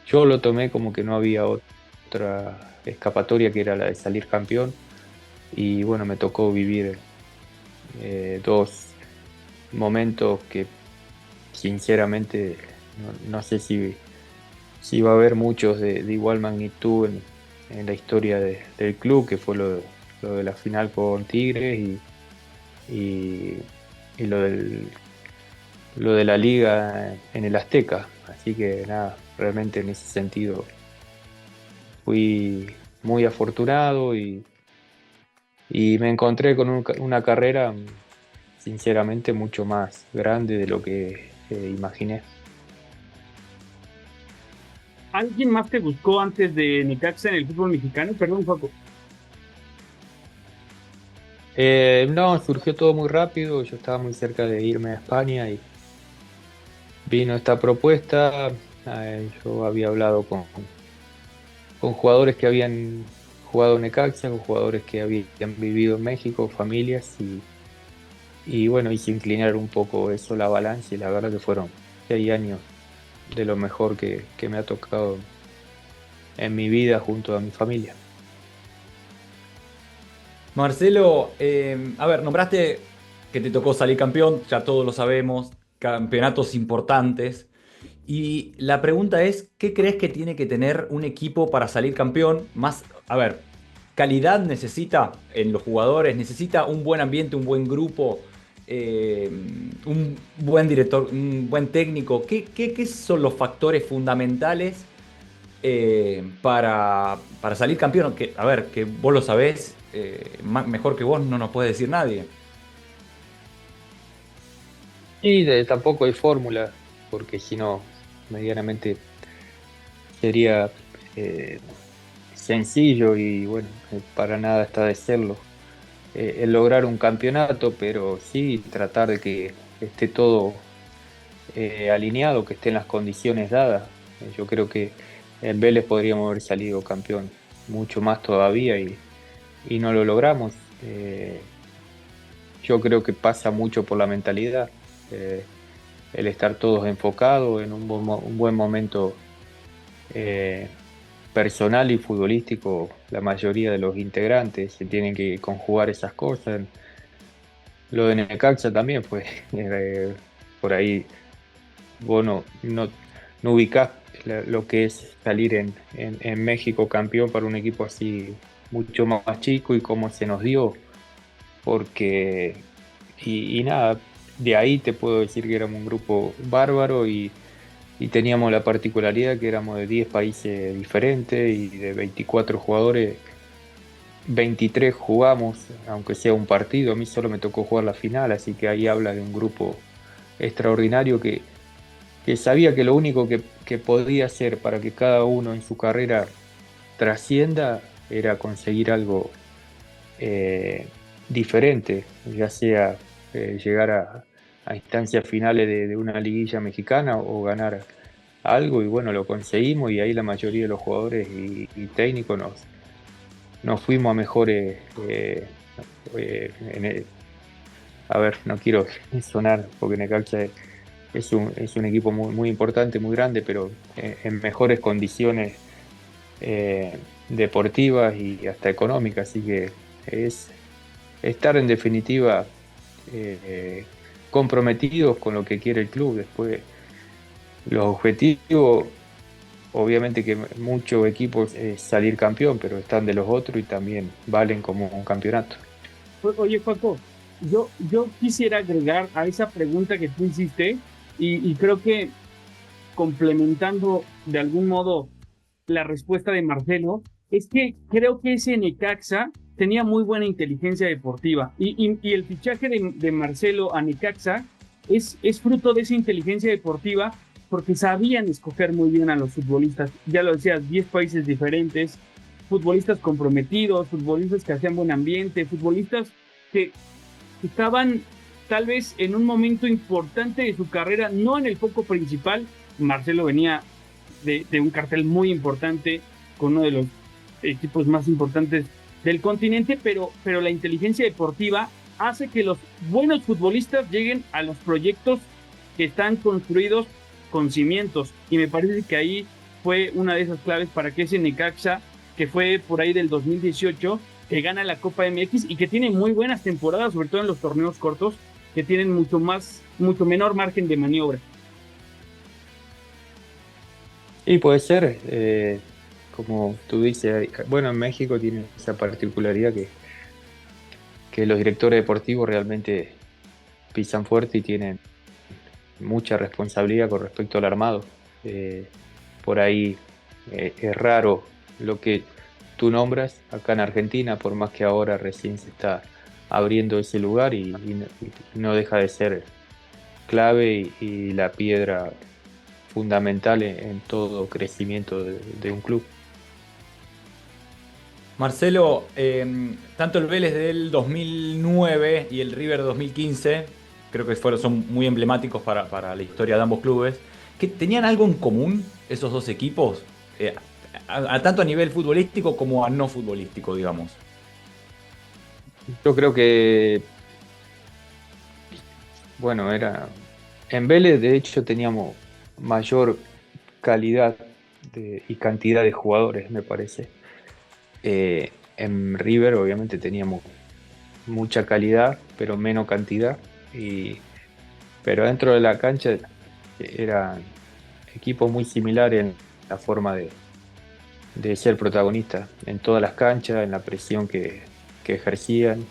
S3: yo lo tomé como que no había otra escapatoria, que era la de salir campeón, y bueno, me tocó vivir dos momentos que sinceramente no sé si va a haber muchos de igual magnitud en la historia del club, que fue lo de la final con Tigres y lo de la liga en el Azteca. Así que nada, realmente en ese sentido fui muy afortunado, y me encontré con una carrera sinceramente mucho más grande de lo que imaginé.
S1: ¿Alguien más te buscó antes de Necaxa en el fútbol mexicano? Perdón, Juaco.
S3: No, surgió todo muy rápido. Yo estaba muy cerca de irme a España y vino esta propuesta. Yo había hablado con jugadores que habían jugado en Necaxa, con jugadores que habían vivido en México, familias, y bueno, hice inclinar un poco eso, la balanza, y la verdad que fueron 6 años de lo mejor que me ha tocado en mi vida junto a mi familia.
S2: Marcelo, a ver, nombraste que te tocó salir campeón, ya todos lo sabemos, campeonatos importantes. Y la pregunta es, ¿qué crees que tiene que tener un equipo para salir campeón? Más, a ver, calidad necesita en los jugadores, necesita un buen ambiente, un buen grupo, un buen director, un buen técnico. ¿Qué son los factores fundamentales para salir campeón? Que, a ver, que vos lo sabés, mejor que vos no nos puede decir nadie.
S3: Y tampoco hay fórmula, porque si no, medianamente sería sencillo, y bueno, para nada está de serlo el lograr un campeonato, pero sí tratar de que esté todo alineado, que estén las condiciones dadas. Yo creo que en Vélez podríamos haber salido campeón mucho más todavía, y no lo logramos. Yo creo que pasa mucho por la mentalidad, el estar todos enfocados en un buen momento eh, personal y futbolístico. La mayoría de los integrantes se tienen que conjugar esas cosas. Lo de Necaxa también fue por ahí. Vos no ubicás lo que es salir en México campeón para un equipo así mucho más chico, y cómo se nos dio, porque y nada, de ahí te puedo decir que éramos un grupo bárbaro, y teníamos la particularidad que éramos de 10 países diferentes, y de 24 jugadores, 23 jugamos, aunque sea un partido. A mí solo me tocó jugar la final, así que ahí habla de un grupo extraordinario que sabía que lo único que podía hacer para que cada uno en su carrera trascienda era conseguir algo diferente, ya sea llegar a instancias finales de una liguilla mexicana o ganar algo, y bueno, lo conseguimos, y ahí la mayoría de los jugadores y técnicos nos fuimos a mejores. A ver, no quiero sonar porque Necaxa es un equipo muy importante, muy grande, pero en mejores condiciones deportivas y hasta económicas, así que es estar en definitiva eh, comprometidos con lo que quiere el club. Después, los objetivos, obviamente que muchos equipos es salir campeón, pero están de los otros y también valen como un campeonato.
S1: Oye, Paco, yo quisiera agregar a esa pregunta que tú hiciste y creo que complementando de algún modo la respuesta de Marcelo, es que creo que ese Necaxa tenía muy buena inteligencia deportiva y el fichaje de Marcelo a Necaxa es fruto de esa inteligencia deportiva porque sabían escoger muy bien a los futbolistas. Ya lo decías, 10 países diferentes, futbolistas comprometidos, futbolistas que hacían buen ambiente, futbolistas que estaban tal vez en un momento importante de su carrera, no en el foco principal. Marcelo venía de un cartel muy importante con uno de los equipos más importantes del continente, pero la inteligencia deportiva hace que los buenos futbolistas lleguen a los proyectos que están construidos con cimientos. Y me parece que ahí fue una de esas claves para que ese Necaxa, que fue por ahí del 2018, que gana la Copa MX y que tiene muy buenas temporadas, sobre todo en los torneos cortos, que tienen mucho menor margen de maniobra.
S3: Y puede ser, como tú dices, bueno, en México tiene esa particularidad que los directores deportivos realmente pisan fuerte y tienen mucha responsabilidad con respecto al armado. Por ahí es raro lo que tú nombras acá en Argentina, por más que ahora recién se está abriendo ese lugar, y no deja de ser clave y la piedra fundamental en todo crecimiento de un club.
S2: Marcelo, tanto el Vélez del 2009 y el River 2015, creo que son muy emblemáticos para la historia de ambos clubes, que tenían algo en común esos dos equipos, tanto a nivel futbolístico como a no futbolístico, digamos.
S3: Yo creo que, bueno, en Vélez de hecho teníamos mayor calidad y cantidad de jugadores, me parece. En River obviamente teníamos mucha calidad, pero menos cantidad. Pero dentro de la cancha eran equipos muy similares en la forma de ser protagonistas en todas las canchas, en la presión que ejercían.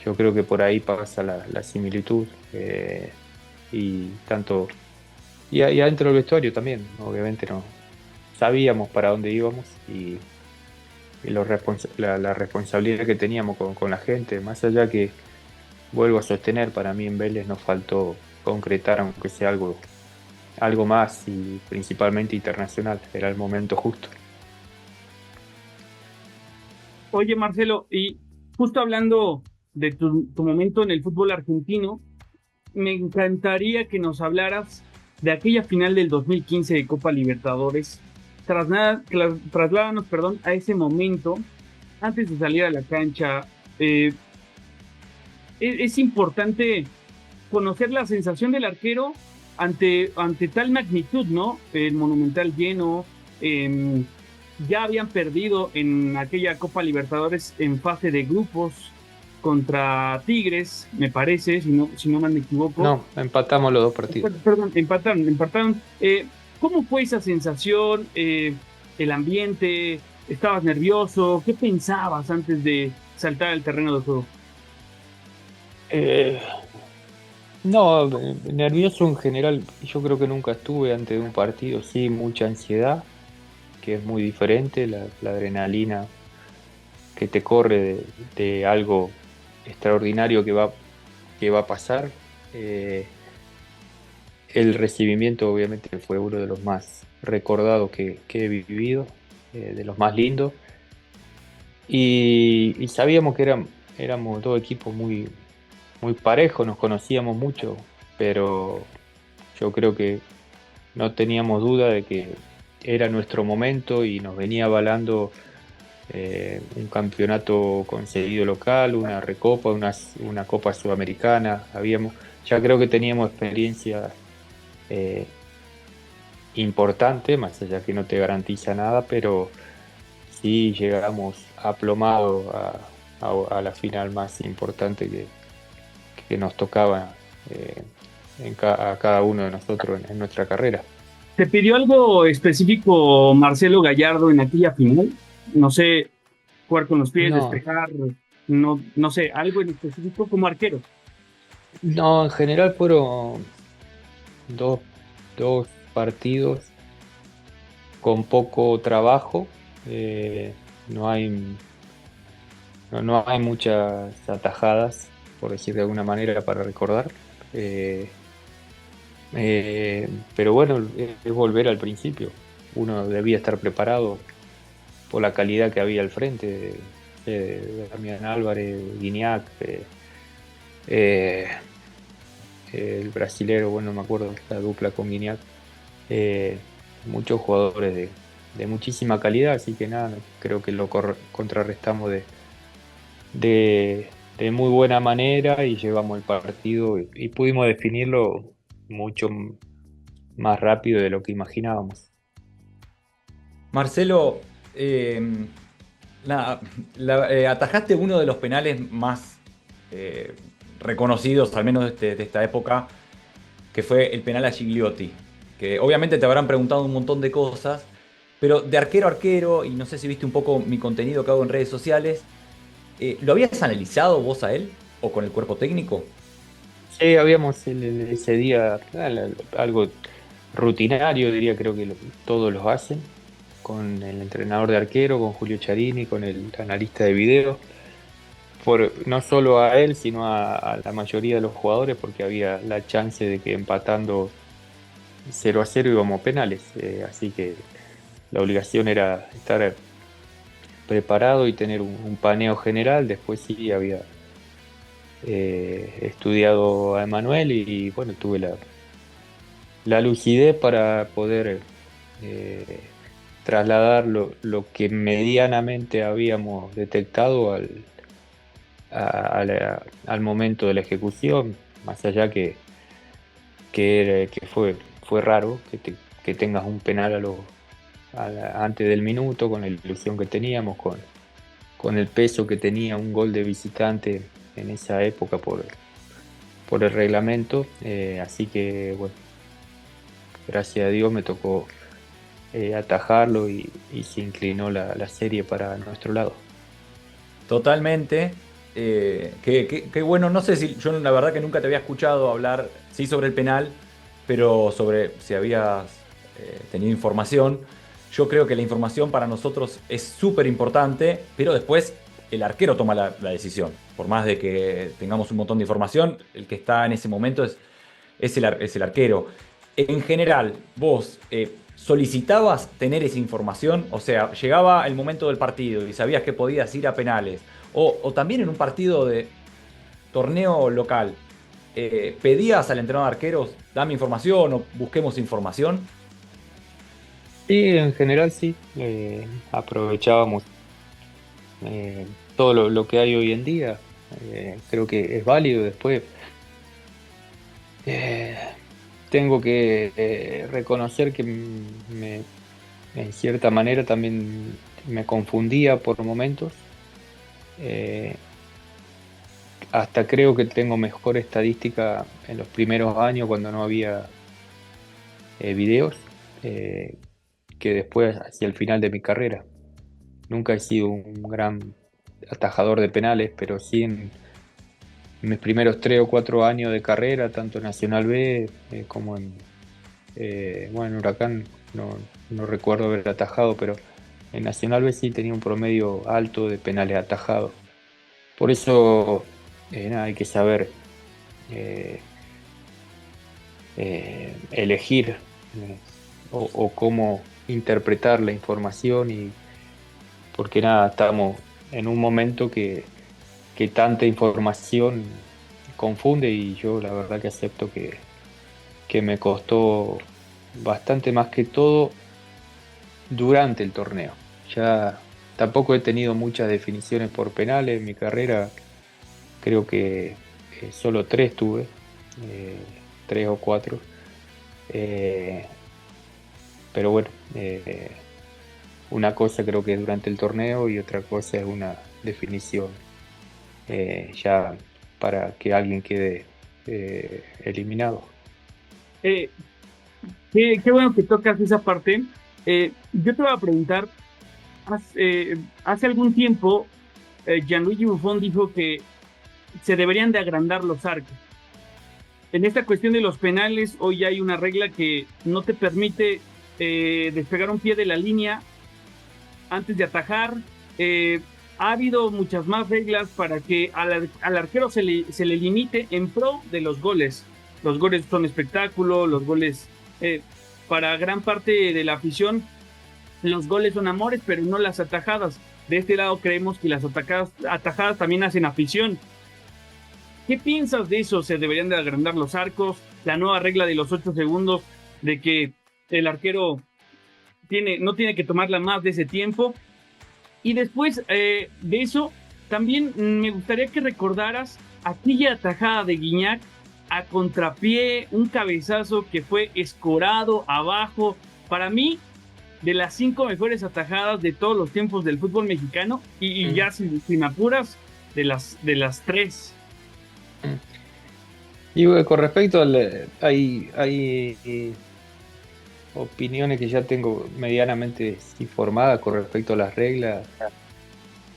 S3: Yo creo que por ahí pasa la similitud. Y tanto y adentro del vestuario también, obviamente no sabíamos para dónde íbamos, y la responsabilidad que teníamos con la gente, más allá que vuelvo a sostener, para mí en Vélez nos faltó concretar, aunque sea algo más, y principalmente internacional. Era el momento justo.
S1: Oye, Marcelo, y justo hablando de tu momento en el fútbol argentino, me encantaría que nos hablaras de aquella final del 2015 de Copa Libertadores. Trasládanos, perdón, a ese momento, antes de salir a la cancha. Es importante conocer la sensación del arquero ante tal magnitud, ¿no? El Monumental lleno, ya habían perdido en aquella Copa Libertadores en fase de grupos contra Tigres, me parece, si no me equivoco.
S3: No, empatamos los dos partidos.
S1: Perdón, empataron. ¿Cómo fue esa sensación? El ambiente, ¿estabas nervioso? ¿Qué pensabas antes de saltar al terreno de juego?
S3: Eh, no, nervioso en general, yo creo que nunca estuve antes de un partido. Sí, mucha ansiedad, que es muy diferente, la adrenalina que te corre de algo extraordinario que va a pasar. El recibimiento obviamente fue uno de los más recordados que he vivido, de los más lindos. Y sabíamos que éramos dos equipos muy, muy parejos, nos conocíamos mucho, pero yo creo que no teníamos duda de que era nuestro momento y nos venía avalando un campeonato conseguido local, una recopa, una copa sudamericana. Ya creo que teníamos experiencia importante, más allá que no te garantiza nada, pero sí llegamos aplomados a la final más importante que nos tocaba a cada uno de nosotros en nuestra carrera.
S1: ¿Te pidió algo específico Marcelo Gallardo en aquella final? No sé, jugar con los pies,
S3: No,
S1: despejar, no sé, algo en específico como arquero.
S3: no, en general fueron dos, dos partidos con poco trabajo. No hay, no hay muchas atajadas, por decir de alguna manera, para recordar. Eh, pero bueno, es volver al principio. Uno debía estar preparado por la calidad que había al frente de Damián Álvarez, Guiñac, eh, el brasilero, bueno, no me acuerdo, la dupla con Guiñac. eh, Muchos jugadores de muchísima calidad, así que nada, creo que lo contrarrestamos de muy buena manera y llevamos el partido y pudimos definirlo mucho más rápido de lo que imaginábamos.
S2: Marcelo, eh, nada, atajaste uno de los penales más eh, reconocidos, al menos de esta época, que fue el penal a Gigliotti. Que obviamente te habrán preguntado un montón de cosas, pero de arquero a arquero, y no sé si viste un poco mi contenido que hago en redes sociales, ¿lo habías analizado vos a él o con el cuerpo técnico?
S3: Sí, habíamos ese día algo rutinario, diría, creo que todos los hacen, con el entrenador de arquero, con Julio Charini, con el analista de video, no solo a él, sino a la mayoría de los jugadores, porque había la chance de que empatando 0-0 íbamos a penales, así que la obligación era estar preparado y tener un paneo general. Después sí había estudiado a Emanuel y bueno, tuve la lucidez para poder eh, trasladar lo que medianamente habíamos detectado al momento de la ejecución, más allá que fue raro que tengas un penal antes del minuto, con la ilusión que teníamos, con el peso que tenía un gol de visitante en esa época por el reglamento. Así que bueno, gracias a Dios me tocó atajarlo y se inclinó la serie para nuestro lado.
S2: Totalmente. Qué bueno, no sé si yo la verdad que nunca te había escuchado hablar, sí sobre el penal, pero sobre si habías tenido información. Yo creo que la información para nosotros es súper importante, pero después el arquero toma la decisión. Por más de que tengamos un montón de información, el que está en ese momento es el arquero. En general, vos solicitabas tener esa información, o sea, llegaba el momento del partido y sabías que podías ir a penales, o también en un partido de torneo local, pedías al entrenador de arqueros, dame información o busquemos información.
S3: Sí, en general sí, aprovechábamos todo lo que hay hoy en día. Creo que es válido. Después eh, tengo que reconocer que en cierta manera también me confundía por momentos. Eh, Hasta creo que tengo mejor estadística en los primeros años cuando no había videos, eh, que después hacia el final de mi carrera. Nunca he sido un gran atajador de penales, pero sí en mis primeros 3 o 4 años de carrera, tanto en Nacional B como bueno, en Huracán, no recuerdo haber atajado, pero en Nacional B sí tenía un promedio alto de penales atajados. Por eso nada, hay que saber eh, elegir o cómo interpretar la información, y porque nada, estamos en un momento que tanta información confunde, y yo la verdad que acepto que me costó bastante, más que todo durante el torneo. Ya tampoco he tenido muchas definiciones por penales en mi carrera, creo que solo tres tuve, tres o cuatro. Pero bueno, una cosa creo que es durante el torneo y otra cosa es una definición ya para que alguien quede eliminado.
S1: Eh, qué bueno que tocas esa parte. Yo te voy a preguntar, hace algún tiempo, Gianluigi Buffon dijo que se deberían de agrandar los arcos. En esta cuestión de los penales, hoy hay una regla que no te permite despegar un pie de la línea antes de atajar. Ha habido muchas más reglas para que al arquero se le limite en pro de los goles. Los goles son espectáculo, los goles, para gran parte de la afición, los goles son amores, pero no las atajadas. De este lado creemos que las atajadas también hacen afición. ¿Qué piensas de eso? ¿Se deberían de agrandar los arcos? La nueva regla de los 8 segundos, de que el arquero no tiene que tomarla más de ese tiempo. Y después de eso, también me gustaría que recordaras aquella atajada de Gignac a contrapié, un cabezazo que fue escorado abajo. Para mí, de las 5 mejores atajadas de todos los tiempos del fútbol mexicano, y ya sin apuras, de las 3.
S3: Y con respecto hay opiniones que ya tengo medianamente informadas con respecto a las reglas.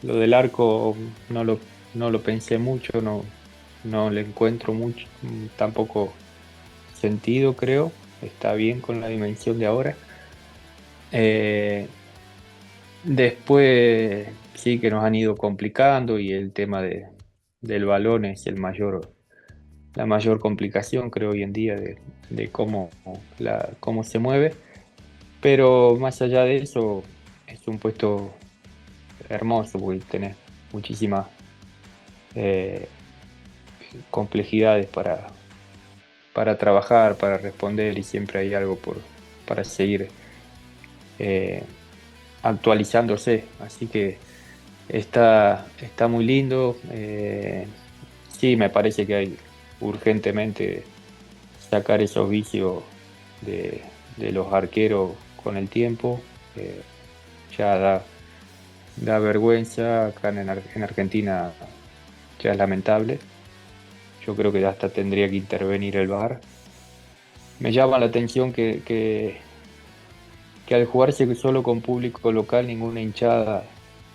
S3: Lo del arco no lo pensé mucho, no le encuentro mucho, tampoco sentido, creo. Está bien con la dimensión de ahora. Después sí que nos han ido complicando, y el tema del balón es la mayor complicación, creo, hoy en día de cómo se mueve. Pero más allá de eso, es un puesto hermoso, porque tenés muchísimas complejidades para trabajar, para responder, y siempre hay algo para seguir actualizándose. Así que está muy lindo. Sí, me parece que hay urgentemente sacar esos vicios de los arqueros con el tiempo. Ya da vergüenza. Acá en Argentina ya es lamentable. Yo creo que hasta tendría que intervenir el VAR. Me llama la atención que al jugarse solo con público local, ninguna hinchada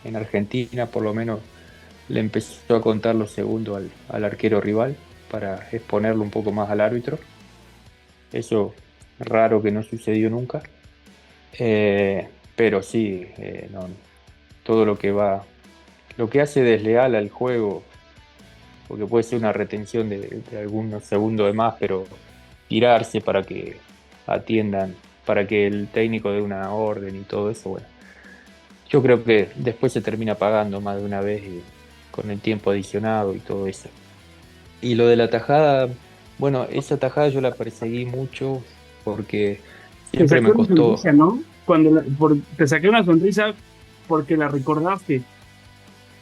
S3: en Argentina, por lo menos, le empezó a contar los segundos al arquero rival para exponerlo un poco más al árbitro. Eso raro que no sucedió nunca. Pero sí, no, todo lo que hace desleal al juego, porque puede ser una retención de algunos segundos de más, pero tirarse para que atiendan, para que el técnico dé una orden y todo eso, bueno, yo creo que después se termina pagando más de una vez, y con el tiempo adicionado y todo eso. Y lo de la tajada, bueno, esa tajada yo la perseguí mucho porque
S1: Te
S3: siempre
S1: saqué
S3: me
S1: una
S3: costó.
S1: sonrisa, ¿no? Te saqué una sonrisa porque la recordaste.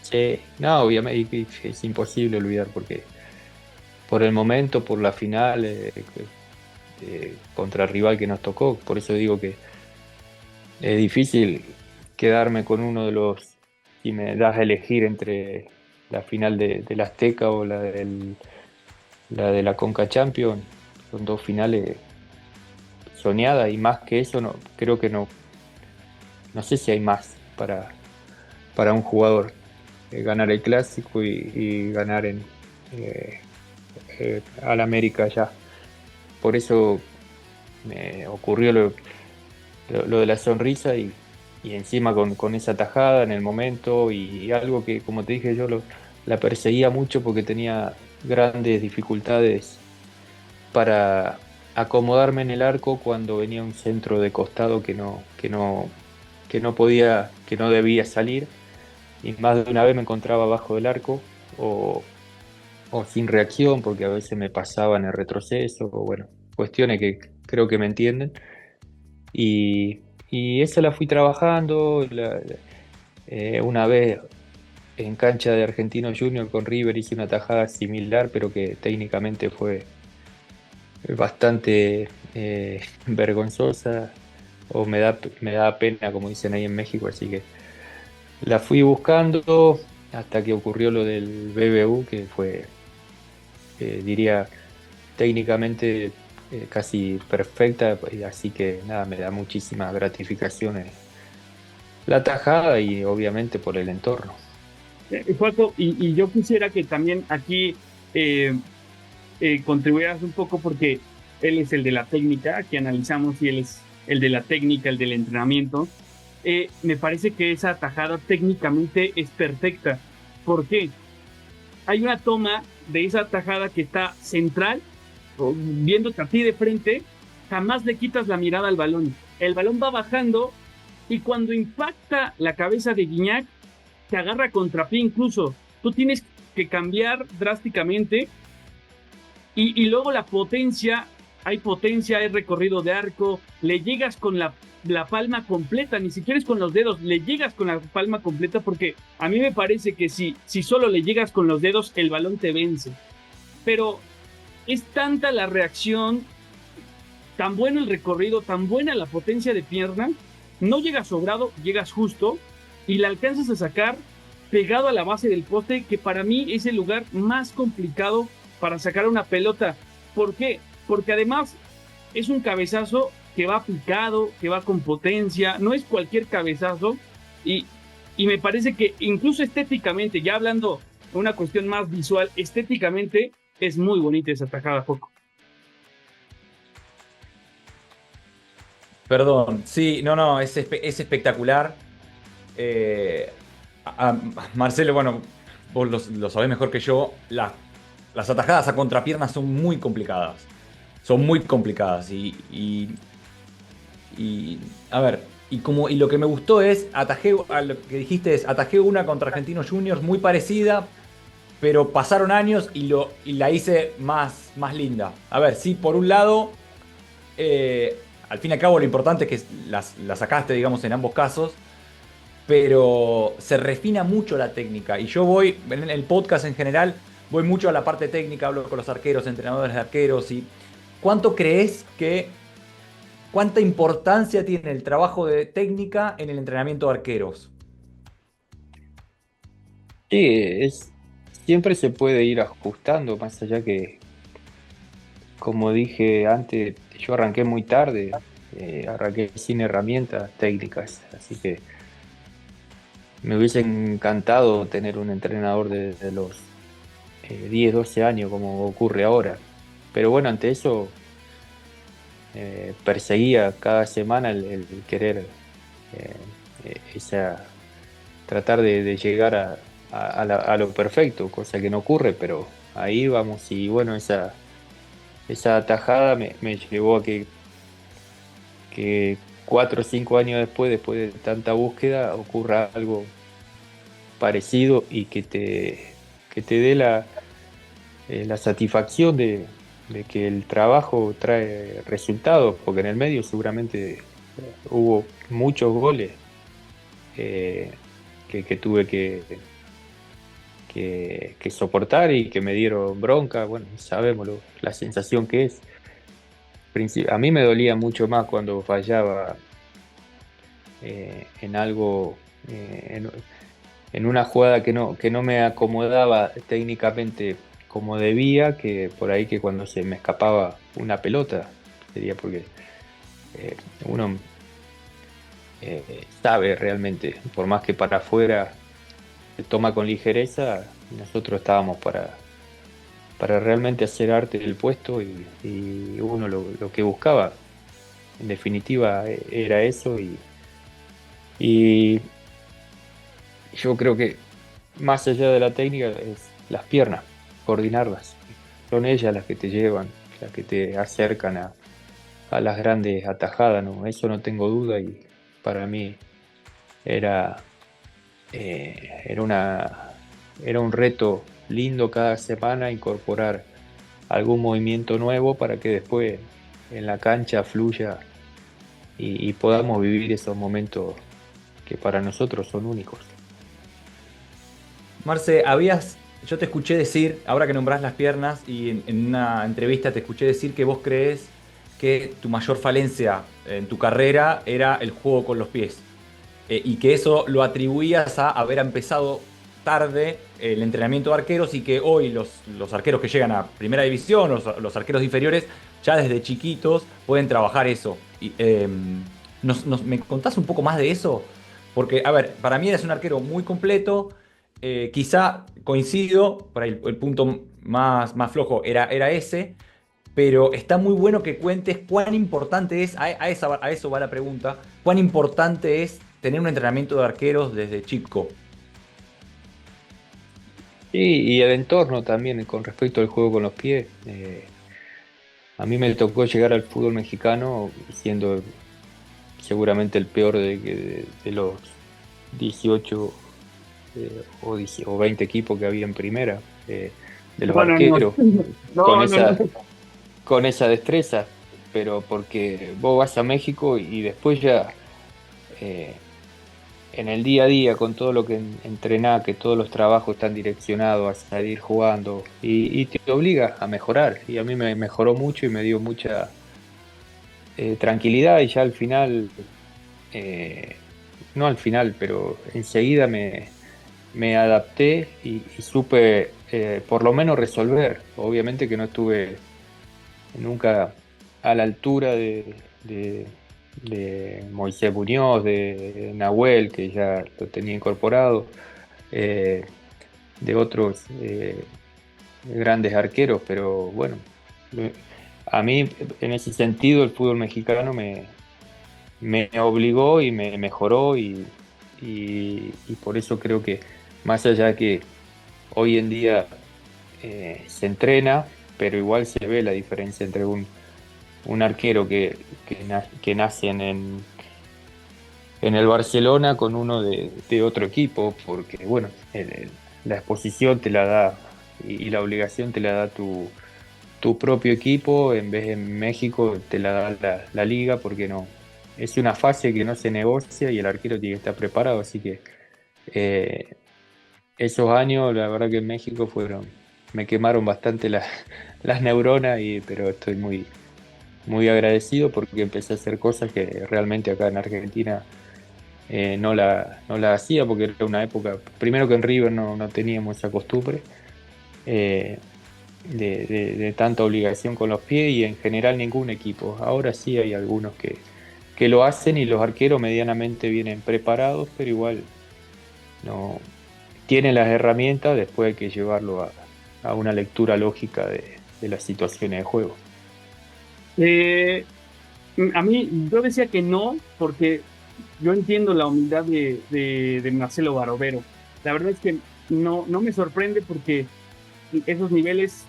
S3: Sí, no, obviamente es imposible olvidar, porque por el momento, por la final, contra el rival que nos tocó, por eso digo que es difícil quedarme con uno de los, si me das a elegir entre la final del Azteca o la de la Conca Champions. Son dos finales soñadas, y más que eso no creo que no sé si hay más para un jugador. Ganar el clásico y ganar al América ya. Por eso me ocurrió lo de la sonrisa, y encima con esa tajada en el momento, y algo que, como te dije, yo la perseguía mucho porque tenía grandes dificultades para acomodarme en el arco cuando venía un centro de costado que no podía, que no debía salir, y más de una vez me encontraba abajo del arco o, o sin reacción porque a veces me pasaba en el retroceso, o bueno, cuestiones que creo que me entienden. Y, y esa la fui trabajando. Una vez en cancha de Argentino Junior con River hice una tajada similar, pero que técnicamente fue bastante vergonzosa, o me da pena, como dicen ahí en México, así que la fui buscando hasta que ocurrió lo del BBU, que fue, diría, técnicamente casi perfecta, y así que nada, me da muchísimas gratificaciones la tajada y obviamente por el entorno.
S1: Juaco, y yo quisiera que también aquí eh, contribuyeras un poco porque él es el de la técnica, aquí analizamos y él es el de la técnica, el del entrenamiento. Me parece que esa tajada técnicamente es perfecta. ¿Por qué? Hay una toma de esa tajada que está central, viéndote a ti de frente, jamás le quitas la mirada al balón. El balón va bajando y cuando impacta la cabeza de Guiñac, te agarra contrapié incluso. Tú tienes que cambiar drásticamente y luego la potencia, hay potencia, hay recorrido de arco, le llegas con la palma completa, ni siquiera es con los dedos, le llegas con la palma completa porque a mí me parece que si solo le llegas con los dedos, el balón te vence. Pero es tanta la reacción, tan bueno el recorrido, tan buena la potencia de pierna, no llegas sobrado, llegas justo y la alcanzas a sacar pegado a la base del poste, que para mí es el lugar más complicado para sacar una pelota. ¿Por qué? Porque además es un cabezazo que va picado, que va con potencia, no es cualquier cabezazo y, y me parece que incluso estéticamente, ya hablando de una cuestión más visual, estéticamente es muy bonita esa tajada, Poco.
S2: Perdón, sí, no, no, es espectacular. Marcelo, bueno, vos lo sabés mejor que yo, las atajadas a contrapiernas son muy complicadas. Son muy complicadas. A ver, y lo que me gustó es, a lo que dijiste es, atajé una contra Argentinos Juniors muy parecida, pero pasaron años y la hice más linda. A ver, sí, por un lado, al fin y al cabo lo importante es que la sacaste, digamos, en ambos casos, pero se refina mucho la técnica. Y yo voy, en el podcast en general, voy mucho a la parte técnica, hablo con los arqueros, entrenadores de arqueros, y ¿cuánto crees que, cuánta importancia tiene el trabajo de técnica en el entrenamiento de arqueros?
S3: Sí, siempre se puede ir ajustando, más allá que, como dije antes, yo arranqué muy tarde, arranqué sin herramientas técnicas, así que me hubiese encantado tener un entrenador de los 10, 12 años como ocurre ahora. Pero bueno, ante eso perseguía cada semana el querer eh, esa, tratar de llegar a lo perfecto, cosa que no ocurre, pero ahí vamos. Y bueno, esa tajada me llevó a que 4 o 5 años después de tanta búsqueda, ocurra algo parecido y que te dé la satisfacción de que el trabajo trae resultados, porque en el medio seguramente hubo muchos goles que tuve que soportar y que me dieron bronca. Bueno, sabemos la sensación que es. A mí me dolía mucho más cuando fallaba en algo, en una jugada que no me acomodaba técnicamente como debía, que por ahí que cuando se me escapaba una pelota. Sería porque uno sabe realmente, por más que para afuera se toma con ligereza, nosotros estábamos para realmente hacer arte del puesto, y uno lo que buscaba, en definitiva, era eso. Y yo creo que más allá de la técnica es las piernas, coordinarlas. Son ellas las que te llevan, las que te acercan a las grandes atajadas, ¿no? Eso no tengo duda y para mí era, era un reto lindo cada semana incorporar algún movimiento nuevo para que después en la cancha fluya y podamos vivir esos momentos que para nosotros son únicos.
S2: Marce, yo te escuché decir, ahora que nombrás las piernas, y en una entrevista te escuché decir que vos crees que tu mayor falencia en tu carrera era el juego con los pies. Y que eso lo atribuías a haber empezado tarde el entrenamiento de arqueros y que hoy los arqueros que llegan a primera división, los arqueros inferiores, ya desde chiquitos pueden trabajar eso. ¿Me contás un poco más de eso? Porque, a ver, para mí eres un arquero muy completo. Quizá coincido, por ahí el punto más flojo era ese, pero está muy bueno que cuentes cuán importante es, a eso va la pregunta, cuán importante es tener un entrenamiento de arqueros desde chico.
S3: Y el entorno también con respecto al juego con los pies. A mí me tocó llegar al fútbol mexicano siendo seguramente el peor de los 18 o 20 equipos que había en primera, de los
S1: Bueno, no,
S3: arqueros, con
S1: no, no, no.
S3: con esa destreza, pero porque vos vas a México y después ya eh, en el día a día, con todo lo que entrenás, que todos los trabajos están direccionados a salir jugando y te obliga a mejorar. Y a mí me mejoró mucho y me dio mucha tranquilidad y ya al final, eh, no al final, pero enseguida me adapté y supe por lo menos resolver. Obviamente que no estuve nunca a la altura de Moisés Muñoz, de Nahuel, que ya lo tenía incorporado, eh, de otros grandes arqueros, pero bueno, eh, a mí en ese sentido el fútbol mexicano me obligó y me mejoró y por eso creo que más allá de que hoy en día se entrena, pero igual se ve la diferencia entre un arquero que nace en el Barcelona con uno de otro equipo, porque bueno, la exposición te la da y la obligación te la da tu propio equipo, en vez de en México te la da la liga, porque no, es una fase que no se negocia y el arquero tiene que estar preparado, así que eh, esos años, la verdad que en México me quemaron bastante las neuronas, pero estoy muy agradecido porque empecé a hacer cosas que realmente acá en Argentina no la hacía porque era una época, primero que en River no teníamos esa costumbre eh, de tanta obligación con los pies y en general ningún equipo. Ahora sí hay algunos que lo hacen y los arqueros medianamente vienen preparados, pero igual no tienen las herramientas, después hay que llevarlo a una lectura lógica de las situaciones de juego.
S1: Eh, a mí, yo decía que no, porque yo entiendo la humildad de Marcelo Barovero. La verdad es que no me sorprende porque esos niveles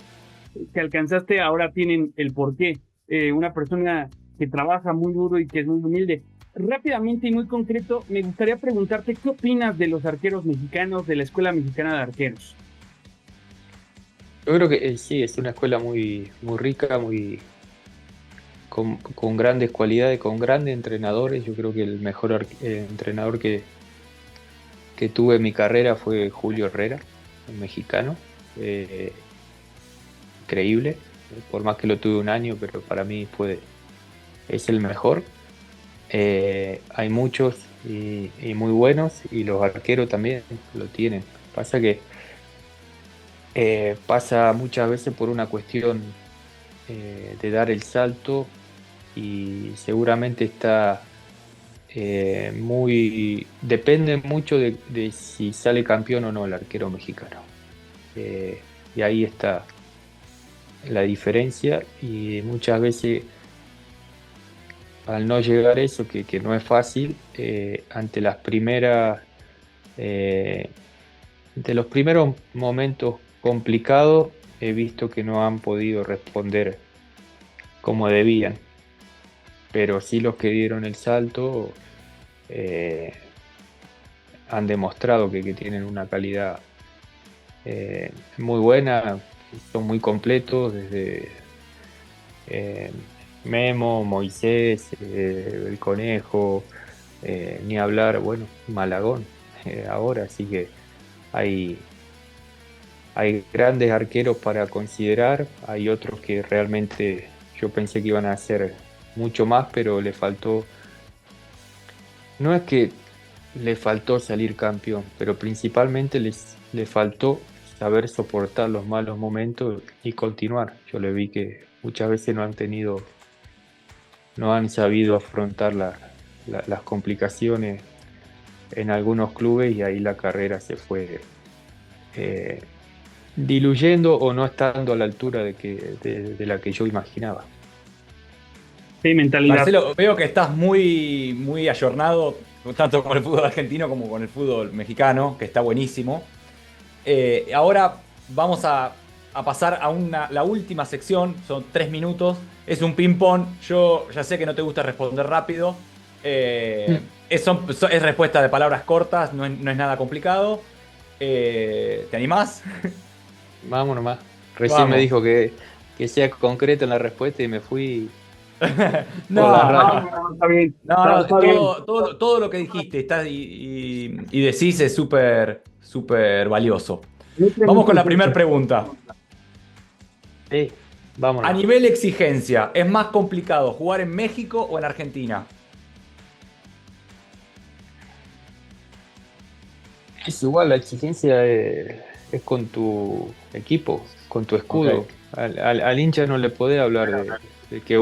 S1: que alcanzaste ahora tienen el porqué. Una persona que trabaja muy duro y que es muy humilde. Rápidamente y muy concreto, me gustaría preguntarte, ¿qué opinas de los arqueros mexicanos, de la Escuela Mexicana de Arqueros?
S3: Yo creo que sí, es una escuela muy rica, con grandes cualidades, con grandes entrenadores. Yo creo que el mejor entrenador que tuve en mi carrera fue Julio Herrera, un mexicano. Eh, Increíble, por más que lo tuve un año, pero para mí es el mejor. Hay muchos y muy buenos, y los arqueros también lo tienen. Pasa que pasa muchas veces por una cuestión de dar el salto y seguramente depende mucho de si sale campeón o no el arquero mexicano. Y ahí está la diferencia y muchas veces al no llegar a eso, que no es fácil, eh, ante los primeros momentos complicados he visto que no han podido responder como debían. pero sí los que dieron el salto han demostrado que tienen una calidad muy buena, son muy completos, desde Memo, Moisés, el Conejo, ni hablar, bueno, Malagón ahora, así que hay, hay grandes arqueros para considerar, hay otros que realmente yo pensé que iban a hacer mucho más, pero le faltó, no es que le faltó salir campeón, pero principalmente le faltó saber soportar los malos momentos y continuar. Yo le vi que muchas veces no han sabido afrontar las complicaciones en algunos clubes y ahí la carrera se fue eh, diluyendo o no estando a la altura de la que yo imaginaba.
S1: Sí, mentalidad.
S2: Marcelo, veo que estás muy, muy ayornado, tanto con el fútbol argentino como con el fútbol mexicano, que está buenísimo. Ahora vamos a pasar a la última sección, son 3 minutos, es un ping-pong, yo ya sé que no te gusta responder rápido, es respuesta de palabras cortas, no es nada complicado. ¿Te animás?
S3: Vamos nomás. Recién
S2: Vamos.
S3: me dijo que sea concreto en la respuesta y me fui por las
S2: No,
S3: ramas.
S1: Está bien.
S2: no,
S1: Está bien.
S2: todo lo que dijiste y decís es súper, súper valioso. Vamos con la primera pregunta.
S3: Sí,
S2: A
S3: vámonos.
S2: nivel exigencia, ¿es más complicado jugar en México o en Argentina?
S3: Es igual, la exigencia es con tu equipo, con tu escudo.
S2: Ok.
S3: Al hincha no le podés hablar de que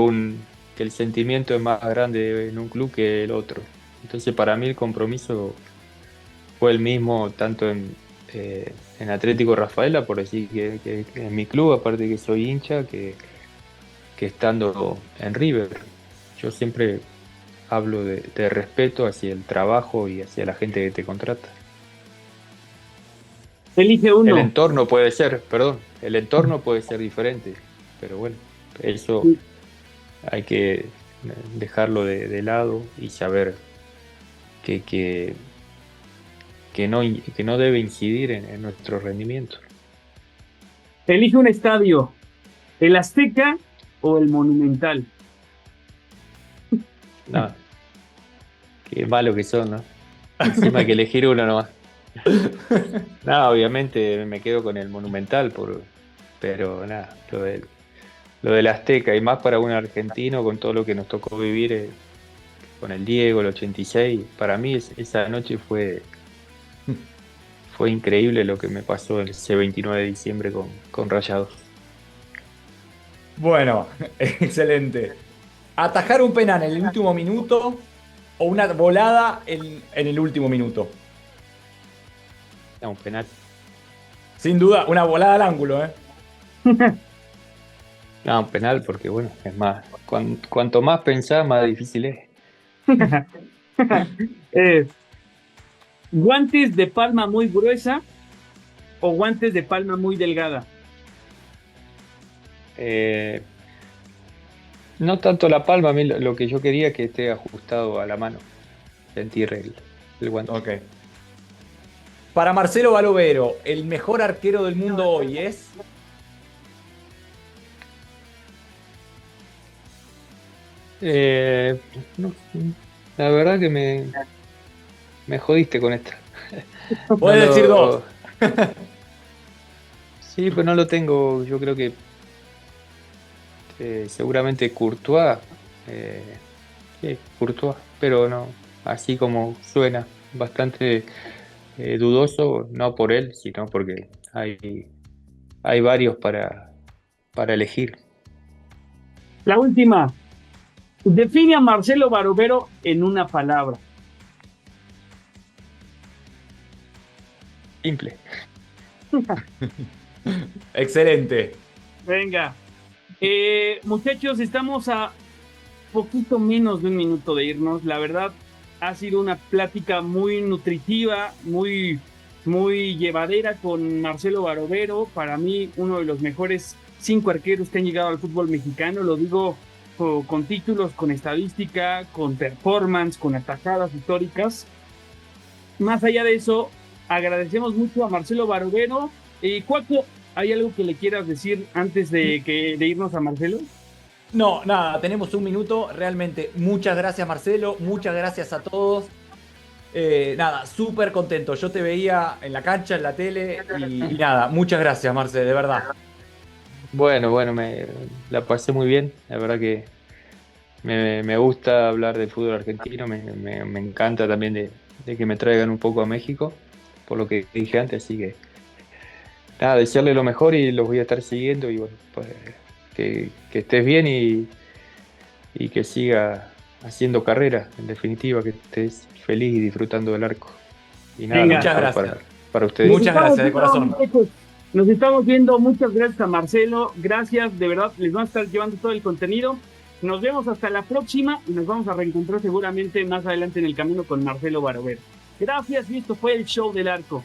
S3: el sentimiento es más grande en un club que el otro. Entonces, para mí el compromiso fue el mismo tanto en Atlético Rafaela, por decir que en mi club, aparte que soy hincha, que estando en River. Yo siempre hablo de respeto hacia el trabajo y hacia la gente que te contrata.
S1: Elige
S3: El
S1: uno.
S3: entorno puede ser, perdón, el entorno puede ser diferente, pero bueno, eso hay que dejarlo de lado y saber que, que, que no debe incidir en nuestro rendimiento.
S1: Elige un estadio. ¿El Azteca o el Monumental?
S3: No, qué malo que son, ¿no? Encima hay que elegir uno nomás. No, obviamente me quedo con el Monumental, pero nada, lo del Azteca y más para un argentino con todo lo que nos tocó vivir con el Diego, el 86, para mí esa noche fue increíble lo que me pasó ese 29 de diciembre con Rayados.
S2: Bueno, excelente. ¿Atajar un penal en el último minuto o una volada en el último minuto?
S3: No, un penal.
S2: Sin duda, una volada al ángulo, ¿eh?
S3: No, un penal porque bueno, es más, cuanto más pensás, más difícil es.
S1: Eh, ¿Guantes de palma muy gruesa o guantes de palma muy delgada?
S3: Eh, no tanto la palma, a mí lo que yo quería es que esté ajustado a la mano, sentir el guante.
S2: Ok. Para Marcelo Balovero, ¿el mejor arquero del mundo hoy es?
S3: Eh, no, la verdad que me jodiste con esta. No
S2: Puedes decir dos.
S3: Sí, pero no lo tengo. Yo creo que seguramente Courtois. eh, sí, Courtois, pero no, así como suena, bastante dudoso, no por él, sino porque hay varios para elegir.
S1: La última. Define a Marcelo Barovero en una palabra.
S3: Simple.
S2: Excelente.
S1: Venga. Muchachos, estamos a poquito menos de un minuto de irnos. La verdad, ha sido una plática muy nutritiva, muy, muy llevadera con Marcelo Barovero. Para mí, uno de los mejores 5 arqueros que han llegado al fútbol mexicano. Lo digo con títulos, con estadística, con performance, con atajadas históricas. Más allá de eso, agradecemos mucho a Marcelo Barovero. Cuaco, ¿hay algo que le quieras decir antes de irnos a Marcelo?
S2: No, nada, tenemos un minuto. Realmente, muchas gracias, Marcelo. Muchas gracias a todos. Nada, súper contento. Yo te veía en la cancha, en la tele y nada, muchas gracias, Marcelo, de verdad.
S3: Bueno, la pasé muy bien. La verdad que me gusta hablar del fútbol argentino. Me encanta también de que me traigan un poco a México, por lo que dije antes. Así que nada, desearle lo mejor y los voy a estar siguiendo. Y bueno, pues que estés bien y que siga haciendo carrera, en definitiva, que estés feliz y disfrutando del arco. Y nada,
S1: Venga.
S2: Muchas gracias.
S3: Para ustedes.
S2: Muchas gracias, de corazón.
S1: Nos estamos viendo. Muchas gracias a Marcelo. Gracias, de verdad, les vamos a estar llevando todo el contenido. Nos vemos hasta la próxima y nos vamos a reencontrar seguramente más adelante en el camino con Marcelo Barovero. Gracias y esto fue el Show del Arco.